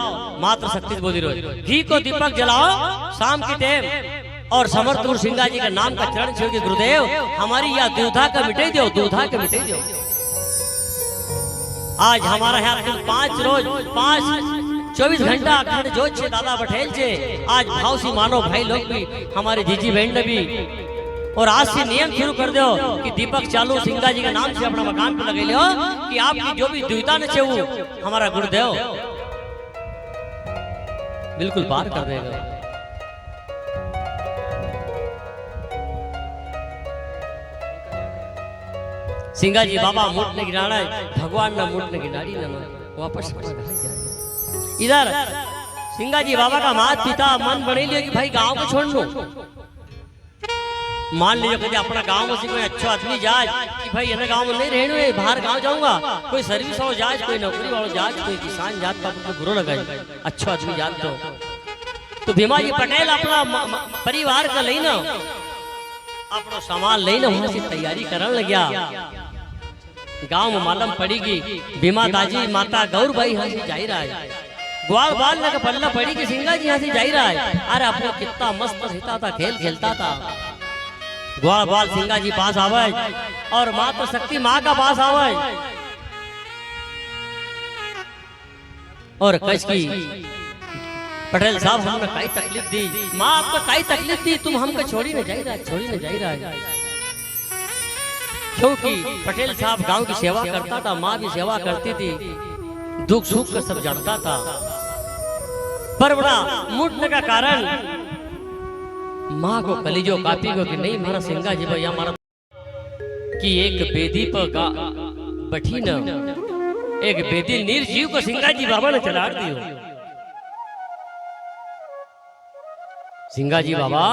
मात्र शक्ति बोली रोज घी को दीपक जलाओ शाम की टाइम, और समर्थ गुरु सिंगाजी का नाम का चरण छेड़ के गुरुदेव हमारी यह दुविधा का मिटे दो, दुविधा का मिटे दो। आज हमारा यहाँ तुम 5 रोज 24 घंटा अखंड जोत छे दादा बठेल छे। आज भाव से मानो भाई लोग भी, हमारे जीजी बहन ने भी, और आज से नियम शुरू कर दो कि दीपक चालू सिंगाजी के नाम से अपना मकान पे लगे लो, कि आपकी जो भी दुविधा न छे वो हमारा गुरुदेव बिल्कुल पार कर देगा। सिंगाजी बाबा मुठ ने गिराना, भगवान ना मुठ ने गिराड़ी ना वापस इधर सिंगाजी बाबा का माता पिता मन बने लिया कि भाई गांव को छोड़ लो। मान लीजिए कभी अपना गांव में से कोई अच्छा आदमी जाए कि भाई ये गांव में नहीं रहने, बाहर गांव जाऊंगा, कोई सर्विस हो जाए, कोई नौकरी वालों जाए, कोई किसान जात का गुरु लगाए, अच्छा आदमी जात तो भीमाजी पटेल अपना परिवार का लेना, अपना सामान लेना वहां से तैयारी करने लग गया। गांव में मालूम पड़ेगी भीमा दाजी माता गौरबाई यहाँ से जा रहा है, ग्वाल बाल का पल्ला पड़ी कि सिंगाजी यहाँ से जा रहा है। अरे अपना कितना मस्त रहता था, खेल खेलता था। ग्वाल बाल सिंगाजी पास आवे और मात्र शक्ति माँ का पास आवे और कच की पटेल साहब हमने कई तकलीफ दी, माँ आपको कई तकलीफ दी, तुम हमको छोड़ी न जाई रहा, छोड़ी न जाई रहा। क्योंकि पटेल साहब गांव की सेवा करता था, माँ भी सेवा करती थी, दुख सुख का सब जानता था। पर बड़ा मुटने का कारण माँ को कलीजो कापी को कि नहीं मारा सिंगा जी भैया मारा कि एक बेदी पर बैठी न एक बेदी निर्जीव को सिंगा जी बाबा ने चला दियो। सिंगा जी बाबा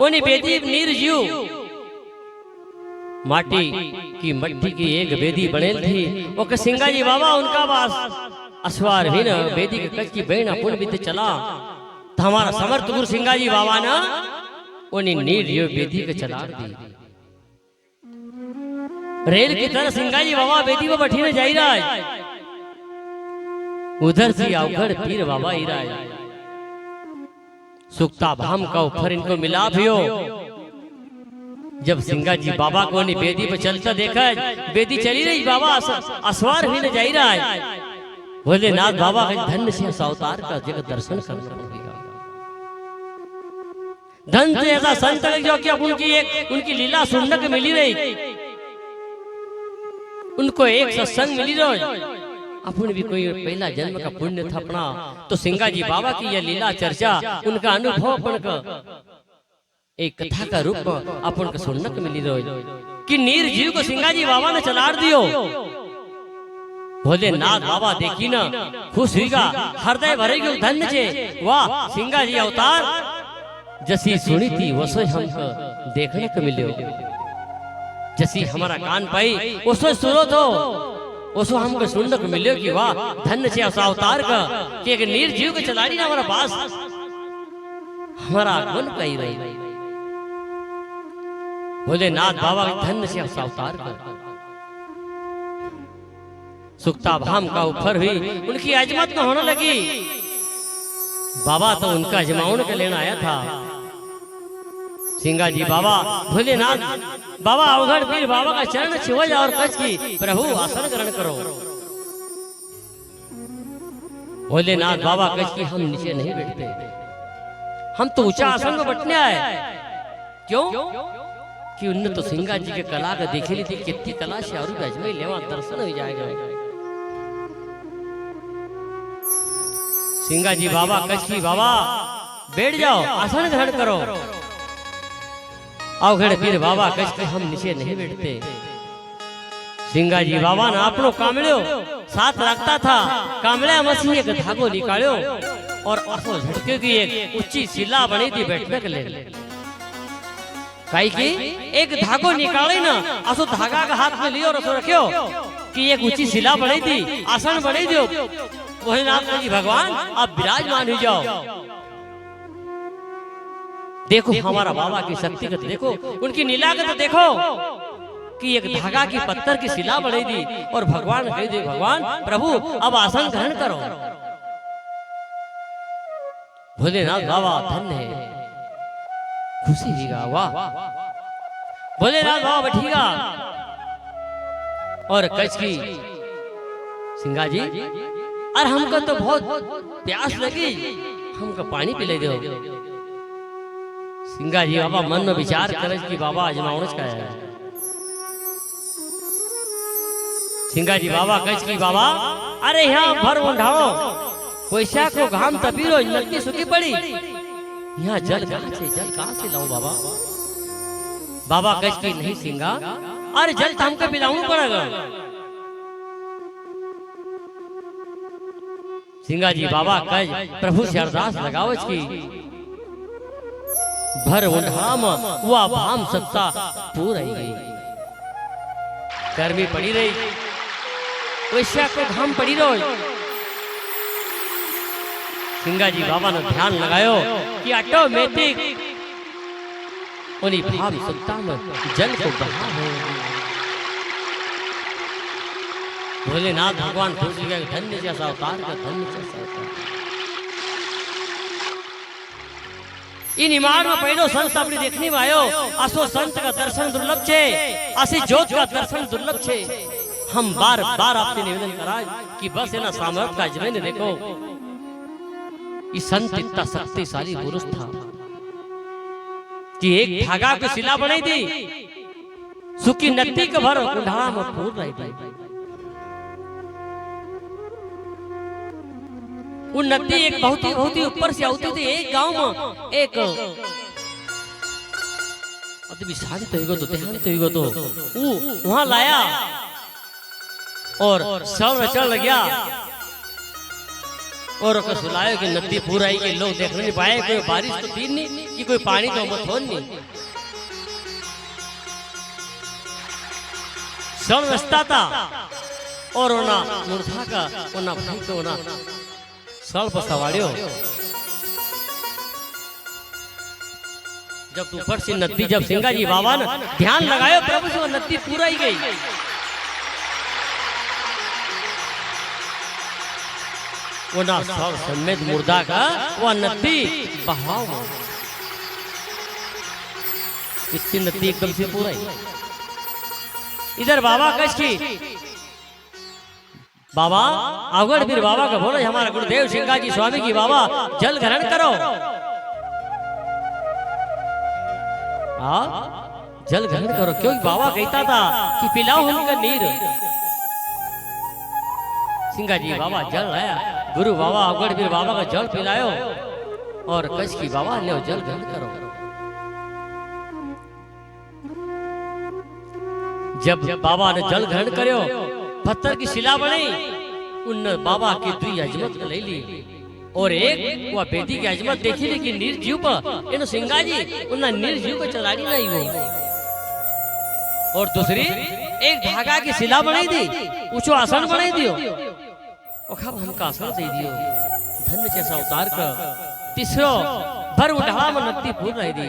उन्हीं बेदी निर्जीव माटी की मट्टी की एक बेदी बनेल थी वो के सिंगा जी बाबा उनका बास असवार भी न बेदी के कच की बेण अपन बीते चला तो हमारा समर्थ गुरु सिंगा जी बाबा ना उन्हीं निर्जीव बेदी के चला दी। रेल की तरह सिंगा जी बाबा बेदी पर बैठी न जाई रहा है, उधर से अवघड़ पीर बाबा ही रहा है। सुक्ता भाम का ऊपर इनको मिला भी हो। जब सिंगा जी बाबा को नहीं बेदी पर चलता देखा, बेदी चली रही बाबा असवार भी न जाई रहा है। बोले नाथ बाबा के धन्य से अवतार का जगह दर्शन करना पड़ेगा। धन से ऐसा संत जो कि अब उनकी लीला सुनने को मिली रही, उनको एक सत्संग मिली रही। अपन भी कोई पहला जन्म का पुण्य था अपना, तो सिंगा जी बाबा की यह लीला चर्चा उनका अनुभव अपन का एक कथा का रूप में अपन को सुनने को मिली रही कि निर्जीव को सिंगा जी बाबा ने चलार दियो। बोले नाथ बाबा देखी ना खुश हुईगा, हृदय भरेगी धन्य छे, वाह सिंगा जी अवतार जैसी सुनी थी वसो हमको देखने को मिले, जैसी हमारा कान पाई उसो सुनो तो उसो हमको सुनने को मिले कि वाह धन्य छे अवतार का कि एक निर्जीव के चलाड़ी ना हमारा पास हमारा गुण कही रही। बोले नाथ बाबा धन्य से अवतार का सुक्ता भाम का ऊपर हुई उनकी अजमत में होने लगी। बाबा तो उनका अजमाउन के लेना आया था। सिंगा जी बाबा बोले नाथ बाबा अवघड़ पीर बाबा का चरण छुआ और कच की प्रभु आसन ग्रहण करो। बोले नाथ बाबा कच की हम नीचे नहीं बैठते, हम तो ऊंचा आसन में बैठने आए। क्यों कि उनने तो सिंगा जी के कला का देखे ली थी, कितनी कला से और अजमेर लेवा दर्शन हो जाएगा। सिंगा जी बाबा कचकी बाबा बैठ जाओ आसन ग्रहण करो। अवघड़ पीर बाबा कचकी हम नीचे नहीं बैठते। सिंगा जी बाबा ने अपनो कामड़ो साथ रखता था, कामड़े मसीह एक धागो निकालो और असो झटके की एक ऊंची शिला बनी थी बैठने के लिए। काई की एक धागो निकाले ना असो धागा का हाथ में लियो और असो रखियो कि एक ऊंची शिला बनी थी, आसन बनी दियो। वही नाथ जी भगवान आप विराजमान हो जाओ। देखो हमारा बाबा की शक्ति को देखो, उनकी नीला को देखो कि एक धागा की पत्थर की शिला बनी थी और भगवान कह दे भगवान प्रभु अब आसन ग्रहण करो। भोलेनाथ बाबा धन्य है, खुशी होगा, वाह भोलेनाथ बाबा बैठिएगा। और कच की सिंगा जी अरे हमको तो बहुत प्यास लगी, हमको पानी पिले दो। सिंगा जी बाबा मन में विचार करे कि बाबा आजमाउनच का है। सिंगा जी बाबा कच की बाबा अरे यहाँ भर उठाओ, पैसा को घाम तपीरो नलकी सुखी पड़ी, यहाँ जल कहाँ से लाऊं बाबा। बाबा कच की नहीं सिंगा अरे जल तो हमको पिलाऊं पड़ेगा। सिंगा जी बाबा कज प्रभु से अरदास लगावच की भर उन्हाम वह भाम सत्ता पूर आई गई। गर्मी पड़ी रही, वैश्या को घाम पड़ी रही। सिंगा जी बाबा ने ध्यान लगायो कि ऑटोमेटिक उन्हीं भाम सत्ता में जल को बहा है। भोलेनाथ भगवान खुश हो गए, धन्य जैसा अवतार का धन्य जैसा अवतार। इन इमार में पहलो संत अपनी देखने में आयो, असो संत का दर्शन दुर्लभ छे, असी जोत का दर्शन दुर्लभ छे। हम बार बार आपसे निवेदन कराए कि बस है ना सामर्थ का अजमेर देखो, इस संत इतना शक्तिशाली पुरुष था कि एक धागा को शिला बनाई थी, सुखी नदी के भर कुंडा में फूल रही थी। वो नदी एक बहुत ही ऊपर से आती थी। एक गांव में एक अति शांत होइगो तो देहांत होइगो तो वो वहां लाया और सब चल गया और सुलायो कि नदी पूरा आई के लोग देख नहीं पाए, कोई बारिश तो थी नहीं कि कोई पानी तो मत हो नहीं, सब रास्ता था और ओना मुर्धा का ओना भाई को ओना सड़ पर सवारियो। जब ऊपर से नदी जब सिंगा जी बाबा ने ध्यान लगायो प्रभु से वो नदी पूरा ही गई। वो ना सब समेत मुर्दा का वो नदी बहाव इतनी नदी एकदम से पूरा ही। इधर बाबा कष्टी बाबा अवगढ़ वीर बाबा का बोलो हमारा गुरुदेव सिंगा जी स्वामी की बाबा जल ग्रहण करो। जल ग्रहण करो क्योंकि बाबा कहता था कि पिलाओ हमका नीर। सिंगा जी बाबा जल लाया, गुरु बाबा अवगढ़ वीर बाबा का जल पिलायो और कच की बाबा ले जल ग्रहण करो। जब बाबा ने जल ग्रहण करो पत्थर की शिला बनी, उन बाबा की दुई अजमत ले ली और एक वह बेटी की अजमत देखी लेकिन निर्जीव पर इन सिंगा जी उन निर्जीव को चलानी नहीं हो। और दूसरी एक धागा की शिला बनाई दी, ऊंचो आसन बनाई दियो और खब हमका आसन दे दियो धन्य जैसा उतार कर। तीसरो भर उठा में नदी फूल रही दी।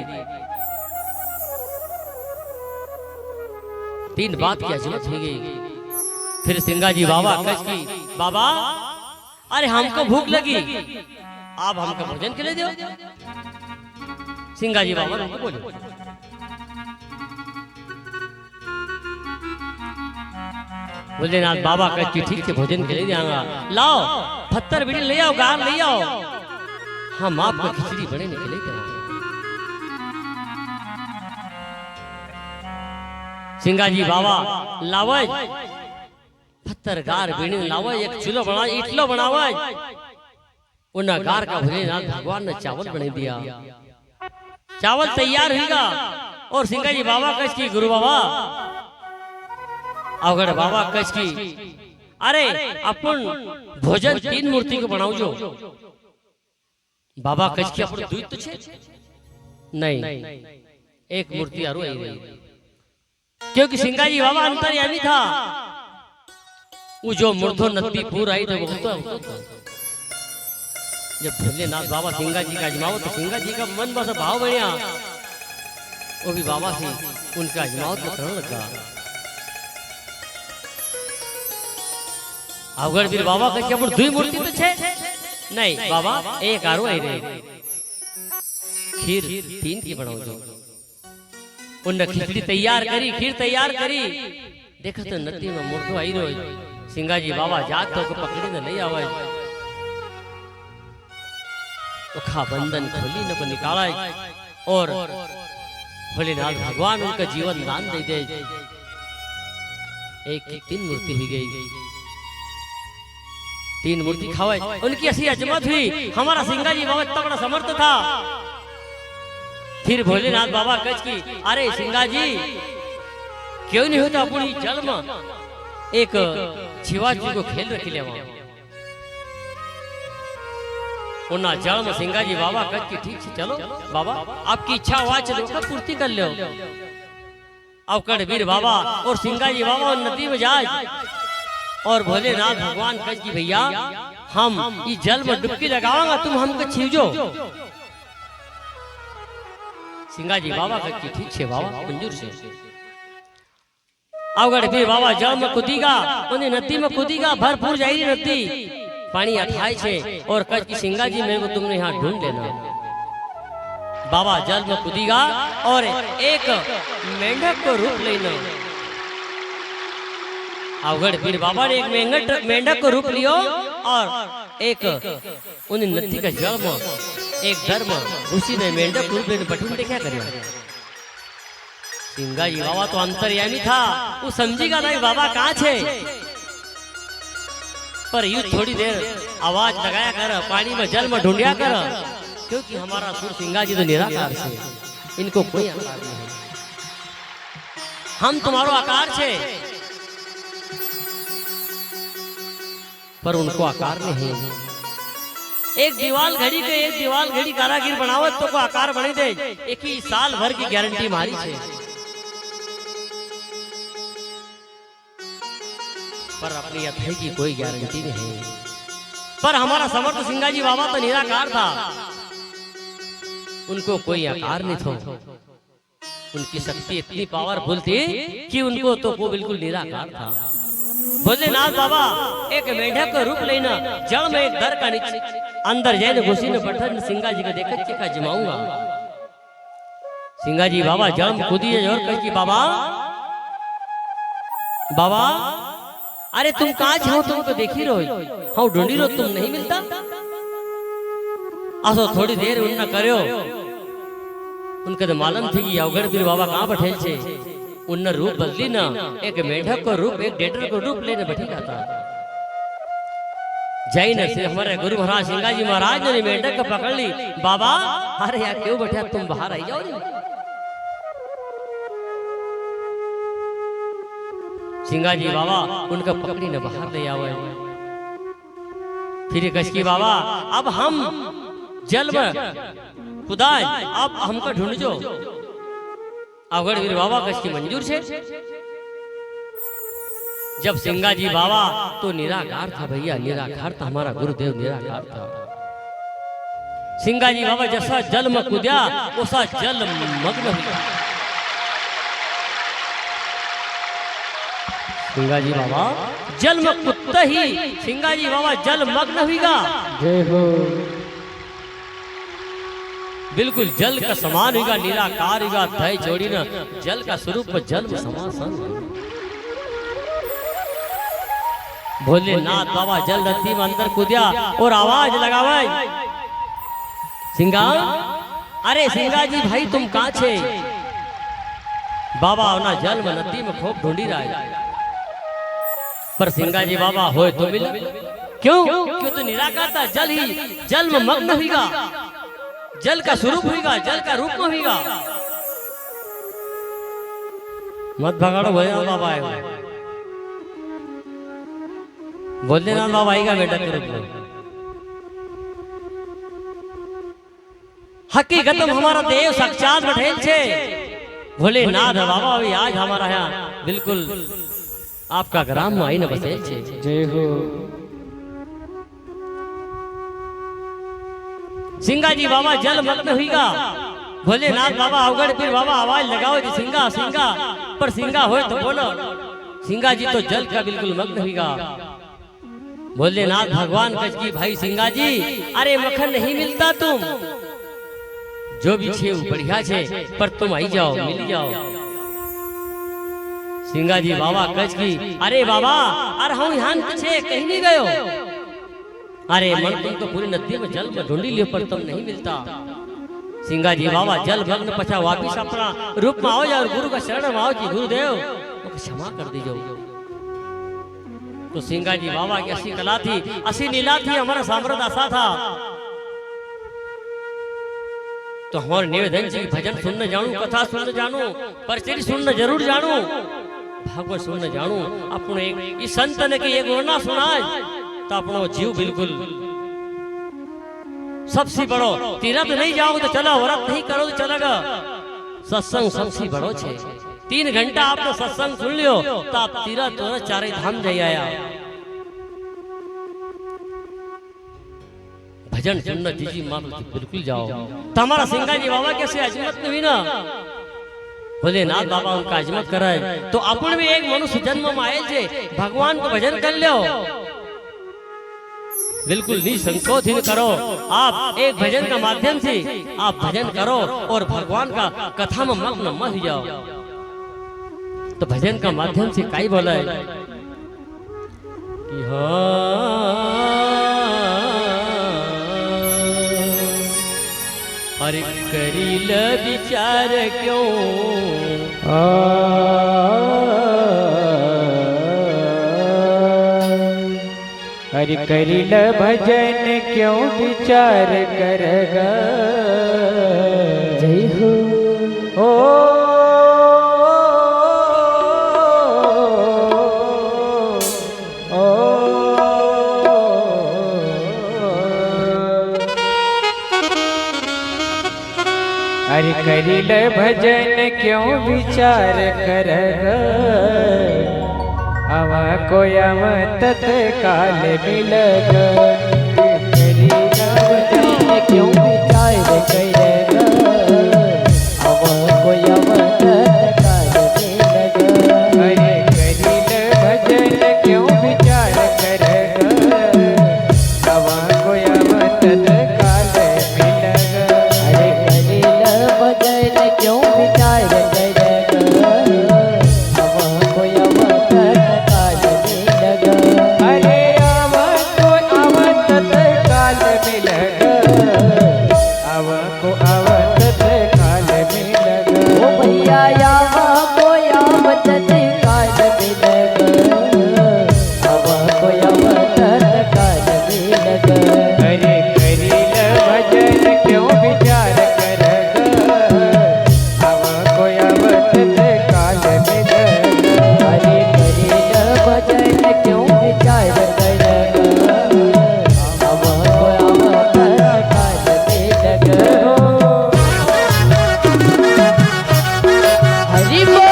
तीन बात की अजमत हो गई। फिर सिंगा जी बाबा कच की बाबा अरे हमको भूख लगी, आप हमको भोजन के लिए दो। सिंगा जी बाबा ने बोले बोलेनाथ बाबा कच की ठीक से भोजन के लिए जाऊंगा, लाओ पत्थर बिड़ी ले आओ, गार ले आओ, हम आपको खिचड़ी बने निकले जाएंगे। सिंगा जी बाबा लावज पत्थर गार बीणी लावज, एक चूल्हा बना इटलो बनावज, उन गार का भोलेनाथ भगवान ने चावल बना दिया। चावल तैयार होगा और सिंगा जी बाबा कच की गुरु बाबा अवगढ़ बाबा कच की अरे अपन भोजन तीन मूर्ति को बनाओ जो। बाबा कच की अपन दुई तो छे नहीं एक मूर्ति आरो आई गई क्योंकि सिंगा जी बाबा अंतर्यामी था। वो जो मूर्धो नदी पूर आई तो बहुत जब भोलेनाथ बाबा सिंगा जी का अजमाओ तो सिंगा जी का मन बस भाव बढ़िया, वो भी बाबा से उनका अजमाओ तो करने लगा। अवगढ़ वीर बाबा का क्या दुई मूर्ति तो छे नहीं बाबा एक आरो आई रही। खीर तीन की बनाओ जो। उन खिचड़ी तैयार करी, खीर तैयार करी, देखो तो नदी में मूर्धो आई रो। सिंगा जी बाबा जाग तो को पकड़ी न ले आवे, उखा बंधन खोली न को निकाला और भोलेनाथ भगवान उनका जीवन दान दे दे। एक की तीन मूर्ति हुई गई, तीन मूर्ति खावे उनकी ऐसी अजमत हुई। हमारा सिंगा जी बाबा इतना बड़ा समर्थ था। फिर भोलेनाथ बाबा कच की अरे सिंगा जी क्यों नहीं होता अपनी जल में एक शिवाजी को खेल रखी ले उन्ना जल में। सिंगा जी बाबा कच की ठीक से चलो बाबा आपकी इच्छा हुआ चलो का पूर्ति कर लो। अवगढ़ वीर बाबा और सिंगा जी बाबा नदी में जाए और भोलेनाथ भगवान कच की भैया हम इस जल में डुबकी लगावांगा तुम हमको छीवजो। सिंगा जी बाबा कच की ठीक से बाबा मंजूर से। अवगढ़ वीर बाबा जल में कूदीगा, उन्हें नदी में कूदीगा, भरपूर जाएगी नदी, पानी अठाई छे और कच की सिंगा जी मेरे को तुमने यहाँ ढूंढ लेना। बाबा जल में कूदीगा और एक मेंढक को रूप लेना। अवगढ़ वीर बाबा ने एक मेंढक को रूप लियो और एक उन्हें नदी का जल में एक धर्म उसी ने मेंढक रूप लेने बटून क्या करे। सिंगा जी बाबा तो अंतर्यामी था, वो समझेगा नहीं बाबा कहाँ छे, पर यूं थोड़ी देर आवाज लगाया कर, पानी में जल में ढूंढिया कर, क्योंकि हमारा सुर सिंगा जी तो निराकार से इनको कोई आकार नहीं है। हम तुम्हारो आकार छे, पर उनको आकार नहीं। एक दीवाल घड़ी कारागिर बनावत तो को आकार बनी दे, एक ही साल भर की गारंटी मारी छे। पर अपनी अथई की कोई गारंटी नहीं। पर हमारा समर्थ सिंगा जी बाबा तो निराकार था, उनको कोई आकार नहीं था। उनकी शक्ति इतनी पावरफुल थी कि उनको तो वो बिल्कुल निराकार था। भोलेनाथ बाबा एक मेढक का रूप लेना, जड़ में एक दर का नीचे अंदर जाए घुसी न पठन सिंगा जी का देखत के का जमाऊंगा। सिंगा जी बाबा जड़ में कूदिए और कह कि बाबा बाबा अरे तुम कहाँ जाओ, तुम तो देख ही रहो, हाँ ढूंढी रहो, तुम नहीं मिलता। असो थोड़ी देर उन्ना करो, उनके तो मालूम थी कि अवगढ़ पीर बाबा कहाँ बैठे छे। उन रूप बदली ना, एक मेढक को रूप, एक डेटर को रूप लेने बैठी जाता। जय न से हमारे गुरु महाराज सिंगा जी महाराज ने मेढक को पकड़ ली। बाबा अरे यार क्यों बैठे, तुम बाहर आई जाओ। सिंगा जी बाबा उनका पकड़ी न बाहर ले आवे। फिर कस की बाबा अब हम जल में खुदाए, अब हमको ढूंढ जो। अवगढ़ वीर बाबा कस की मंजूर छे। जब सिंगा जी बाबा तो निराकार था भैया, निराकार था, हमारा गुरुदेव निराकार था। सिंगा जी बाबा जैसा जल में कूदा वैसा जल मग्न हुआ। सिंगा जी बाबा जल में कूदते ही सिंगा जी बाबा जल मग्न हुईगा। जय हो। बिल्कुल जल का समान होगा, निराकार होगा, दही जोड़ी न जल का स्वरूप जल में समासन। भोलेनाथ बाबा जल रत्ती में अंदर कूदिया और आवाज लगावे, सिंगा अरे सिंगा जी भाई तुम कहाँ छे। बाबा ना जल में नदी में खूब ढूंढी रहा है, पर सिंगा जी बाबा होए तो मिला। क्यों क्यों तो निराकार था, जल ही जल में मग्न हुईगा, जल का स्वरूप हुईगा, जल का रूप में हुईगा। मत भगाड़ो भैया बाबा आए, भोलेनाथ बाबा आएगा बेटा के रूप में। हकीकत में हमारा देव साक्षात बैठेल छे भोलेनाथ बाबा भी आज हमारा यहाँ बिल्कुल आपका ग्राम में आई न बसेल छे। जय हो। सिंगा जी बाबा जल मग्न हुईगा। भोलेनाथ बाबा अवगढ़ पीर बाबा आवाज लगाओ जी सिंगा सिंगा, पर सिंगा होए तो बोलो। सिंगा जी तो जल का बिल्कुल मग्न हुईगा। भोलेनाथ भगवान कच की भाई सिंगा जी अरे मक्खन नहीं मिलता, तुम जो भी छे बढ़िया छे, पर तुम आई जाओ, मिल जाओ। सिंगा जी बाबा कच की अरे बाबा अरे हम यहाँ छे कहीं नहीं गयो। अरे मन तुम तो पूरी नदी में जल में ढूंढी लियो, पर तुम नहीं मिलता। सिंगा जी बाबा जल भग्न पछा वापिस अपना रूप में आओ और गुरु का शरण में आओ जी गुरुदेव तो क्षमा कर दीजो। तो सिंगा जी बाबा की असी कला थी, असी लीला थी, हमारा सामर्थ्य आशा था। तो हमारे निवेदन जी भजन सुनने जानू, कथा सुनने जानू, परचरी सुनने जरूर जानू, भागवत सुनने जानू। अपने इस संत ने की एक वर्णा सुनाए तो अपनो जीव बिल्कुल सबसे बड़ो तीरथ नहीं जाओ तो चलो, व्रत नहीं करो तो चलेगा। सत्संग सबसे बड़ो छे। 3 घंटा आपने सत्संग सुन लियो तो आप तीरथ और चारे धाम जाई आया। भजन सुनना दीजी मान बिल्कुल जाओ। तो हमारा सिंगा जी बाबा कैसे अजमत नहीं ना, भोलेनाथ बाबा उनका अजमत कराए। तो अपन भी एक मनुष्य जन्म में आए थे, भगवान को भजन कर लो, बिल्कुल निसंकोच ही करो। आप एक भजन का माध्यम से आप भजन करो और भगवान का कथा में मग्न मत हो जाओ। तो भजन का माध्यम से काई बोला है कि अरे करील विचार क्यों हरि करिल भजन क्यों विचार करगा। जय हो। ओ अरे करिल भजन क्यों विचार करग अव कोय तत्काल मिलग करिल भजन क्यों विचार करेगा अब कोई तत्काल मिलग अरे करिल भजन क्यों विचार करग अव कोय तत्काल मिलग अरे कलिल भजन क्यों विचार करेगा अब कोई तत्काल मिलग अरे अव तत्काल मिलग अव तत्काल मिलग ओ भैया यावा को याव तत्काल मिलग अब कोई तत्काल मिलग अरे करिल भजन क्यों विचार करग अव कोय तत्काल मिलग अरे कलिल भजन क्यों विचार करेगा अब कोई तत्काल मिलग हरि बोल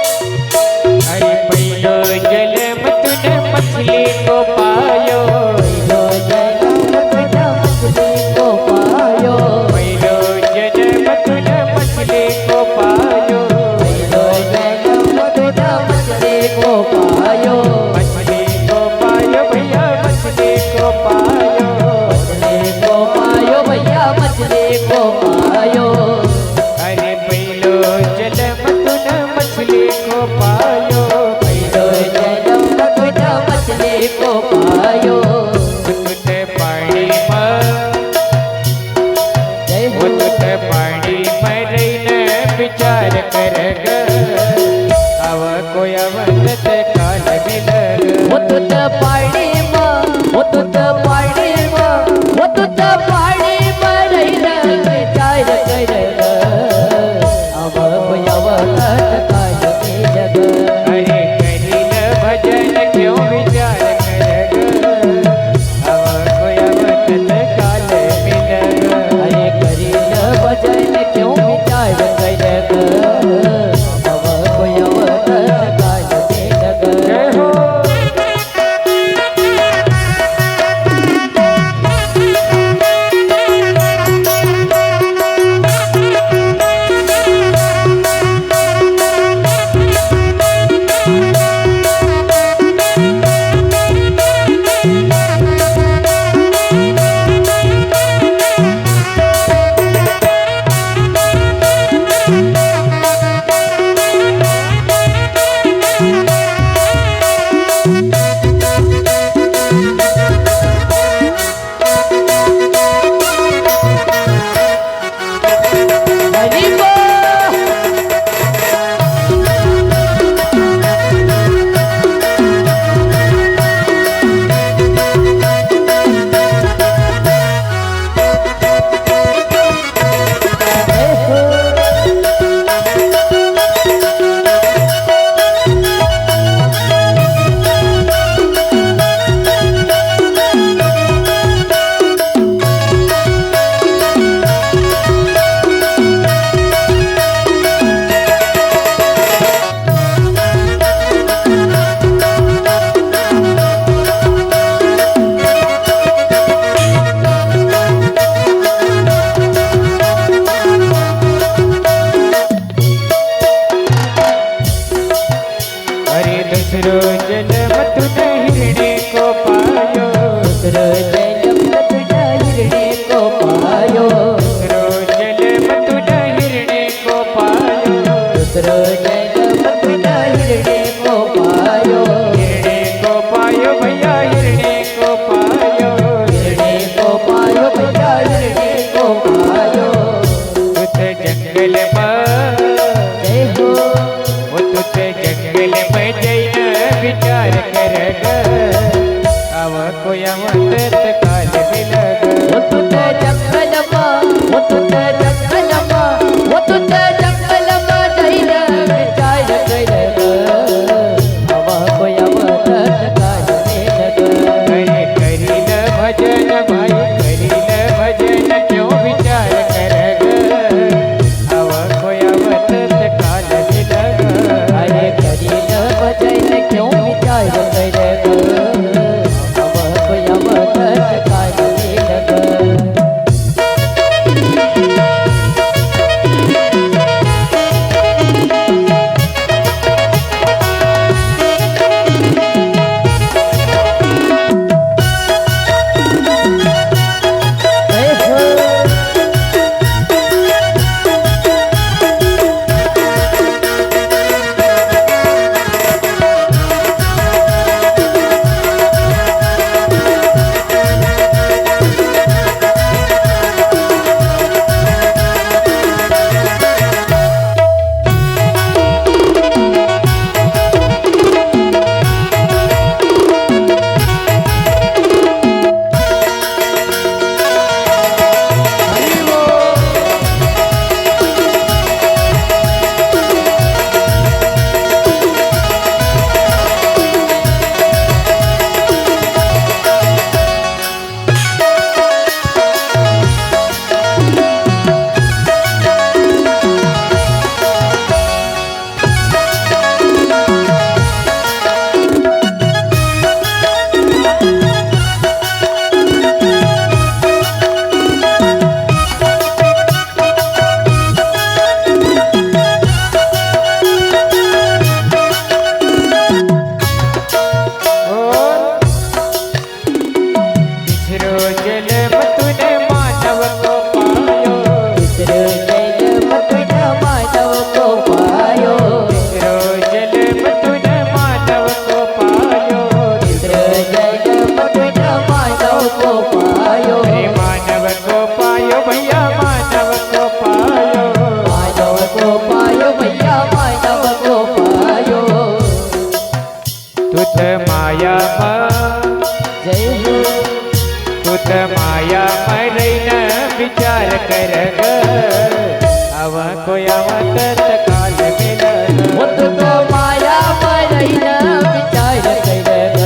अरे पहिलो जन्म तूने मछली को पायो लो जन्म तुझा मछली को पायो पहिलो जन्म तूने मछली को पायो लो जन्म तुझा मछली को पायो मछली को पायो भैया मछली को पायो मछली को पायो भैया मछली को पायो अरे पहिलो जन्म तूने मछली को पायो लो जन्म तुझा मछली को पायो तुझे पानी में जय वो हो तुझे पानी में रहीने विचार करग अव कोय तत्काल मिलग वो तुझ पाणी वो तुझ पाणी वो तुझ पाणी रहीना विचार करेगा अब कोई तत्काल मिलग अरे करिल भजन क्यों विचार करग अव कोय तत्काल मिलग अरे करिल भजन क्यों विचार करेगा अब कोई तत्काल मिलग जय हो अरे दूसरो जन्म तूने हिरणे को पायो, दूसरो जन्म तुझा हिरणे को पायो, दूसरो जन्म तूने हिरणे को पायो, दूसरो जन्म तुझा हिरणे को पायो, हिरणे को पायो भैया हिरणे को पायो, हिरणे को पायो भैया हिरणे को पायो। तुत जंगल में जय हो वो तुत जंगल में जैन विचार करग, अब कोई अमृत काल मिलग, वो तुत जंगल वो तुत जंगल वो तुत जंगल जैन विचार करग, हवा को अवतत काल मिलग। अरे करील भजन भाई करील भजन क्यों विचार करग, अब कोई अमृत काल मिलग, अरे करील भजन क्यों विचार करग, हवा को अवतत काल मिलग। जय हो तीसरो जन्म तूने मानव को पायो, तीसरो जन्म तुझा मानव को पायो, तीसरो जन्म तूने मानव को पायो, तीसरो जन्म तुझा मानव को पायो, अरे मानव को पायो भैया मानव को पायो, मानव को पायो भैया मानव को पायो। तुत माया जय हो तुत माया मरैन विचार करग, अब कोई अवतत काल मिलग, वो तुत माया मरैना विचार करग,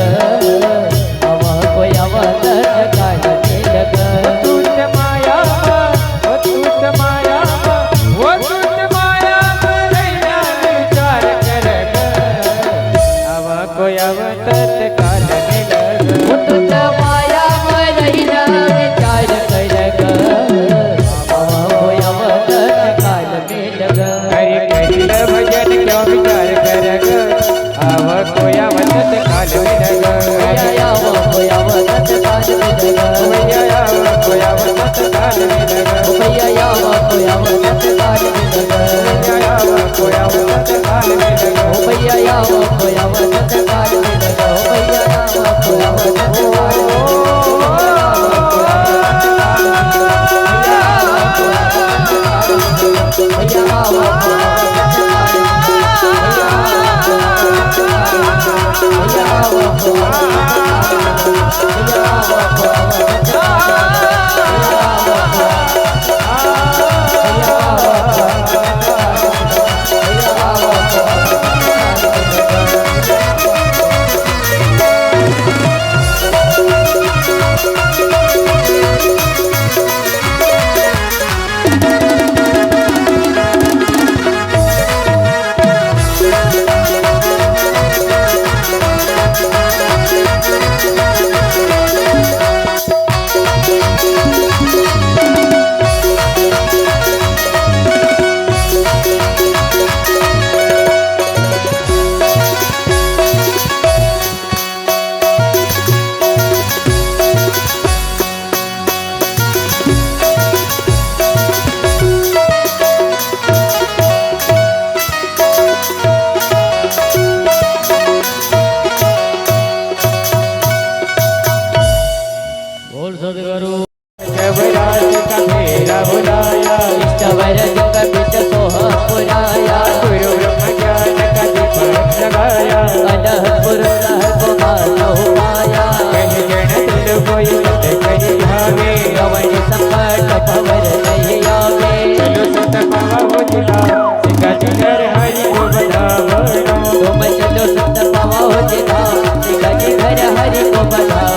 हवा को अवतत काल मिलग। तुत माया वो तुत माया वो तुत माया मरैन विचार करग, अब कोई अवतत काल मिलग, वो तुत माया मरैना विचार करग, हवा को अवतत काल मिलग। हरि करिल भजन क्यों विचार करग, अब कोई अवतत काल मिलग, भैया वो कोई अवतत काल मिलग, भैया कोई अवतत काल मिलग, भैया वो कोई अवतत काल मिलग, भैया कोई अवतत काल मिलग, भैया वो कोई अवतत काल मिलग, भैया वो कोई अवतत काल मिलग। गज घर हरि को बधाओ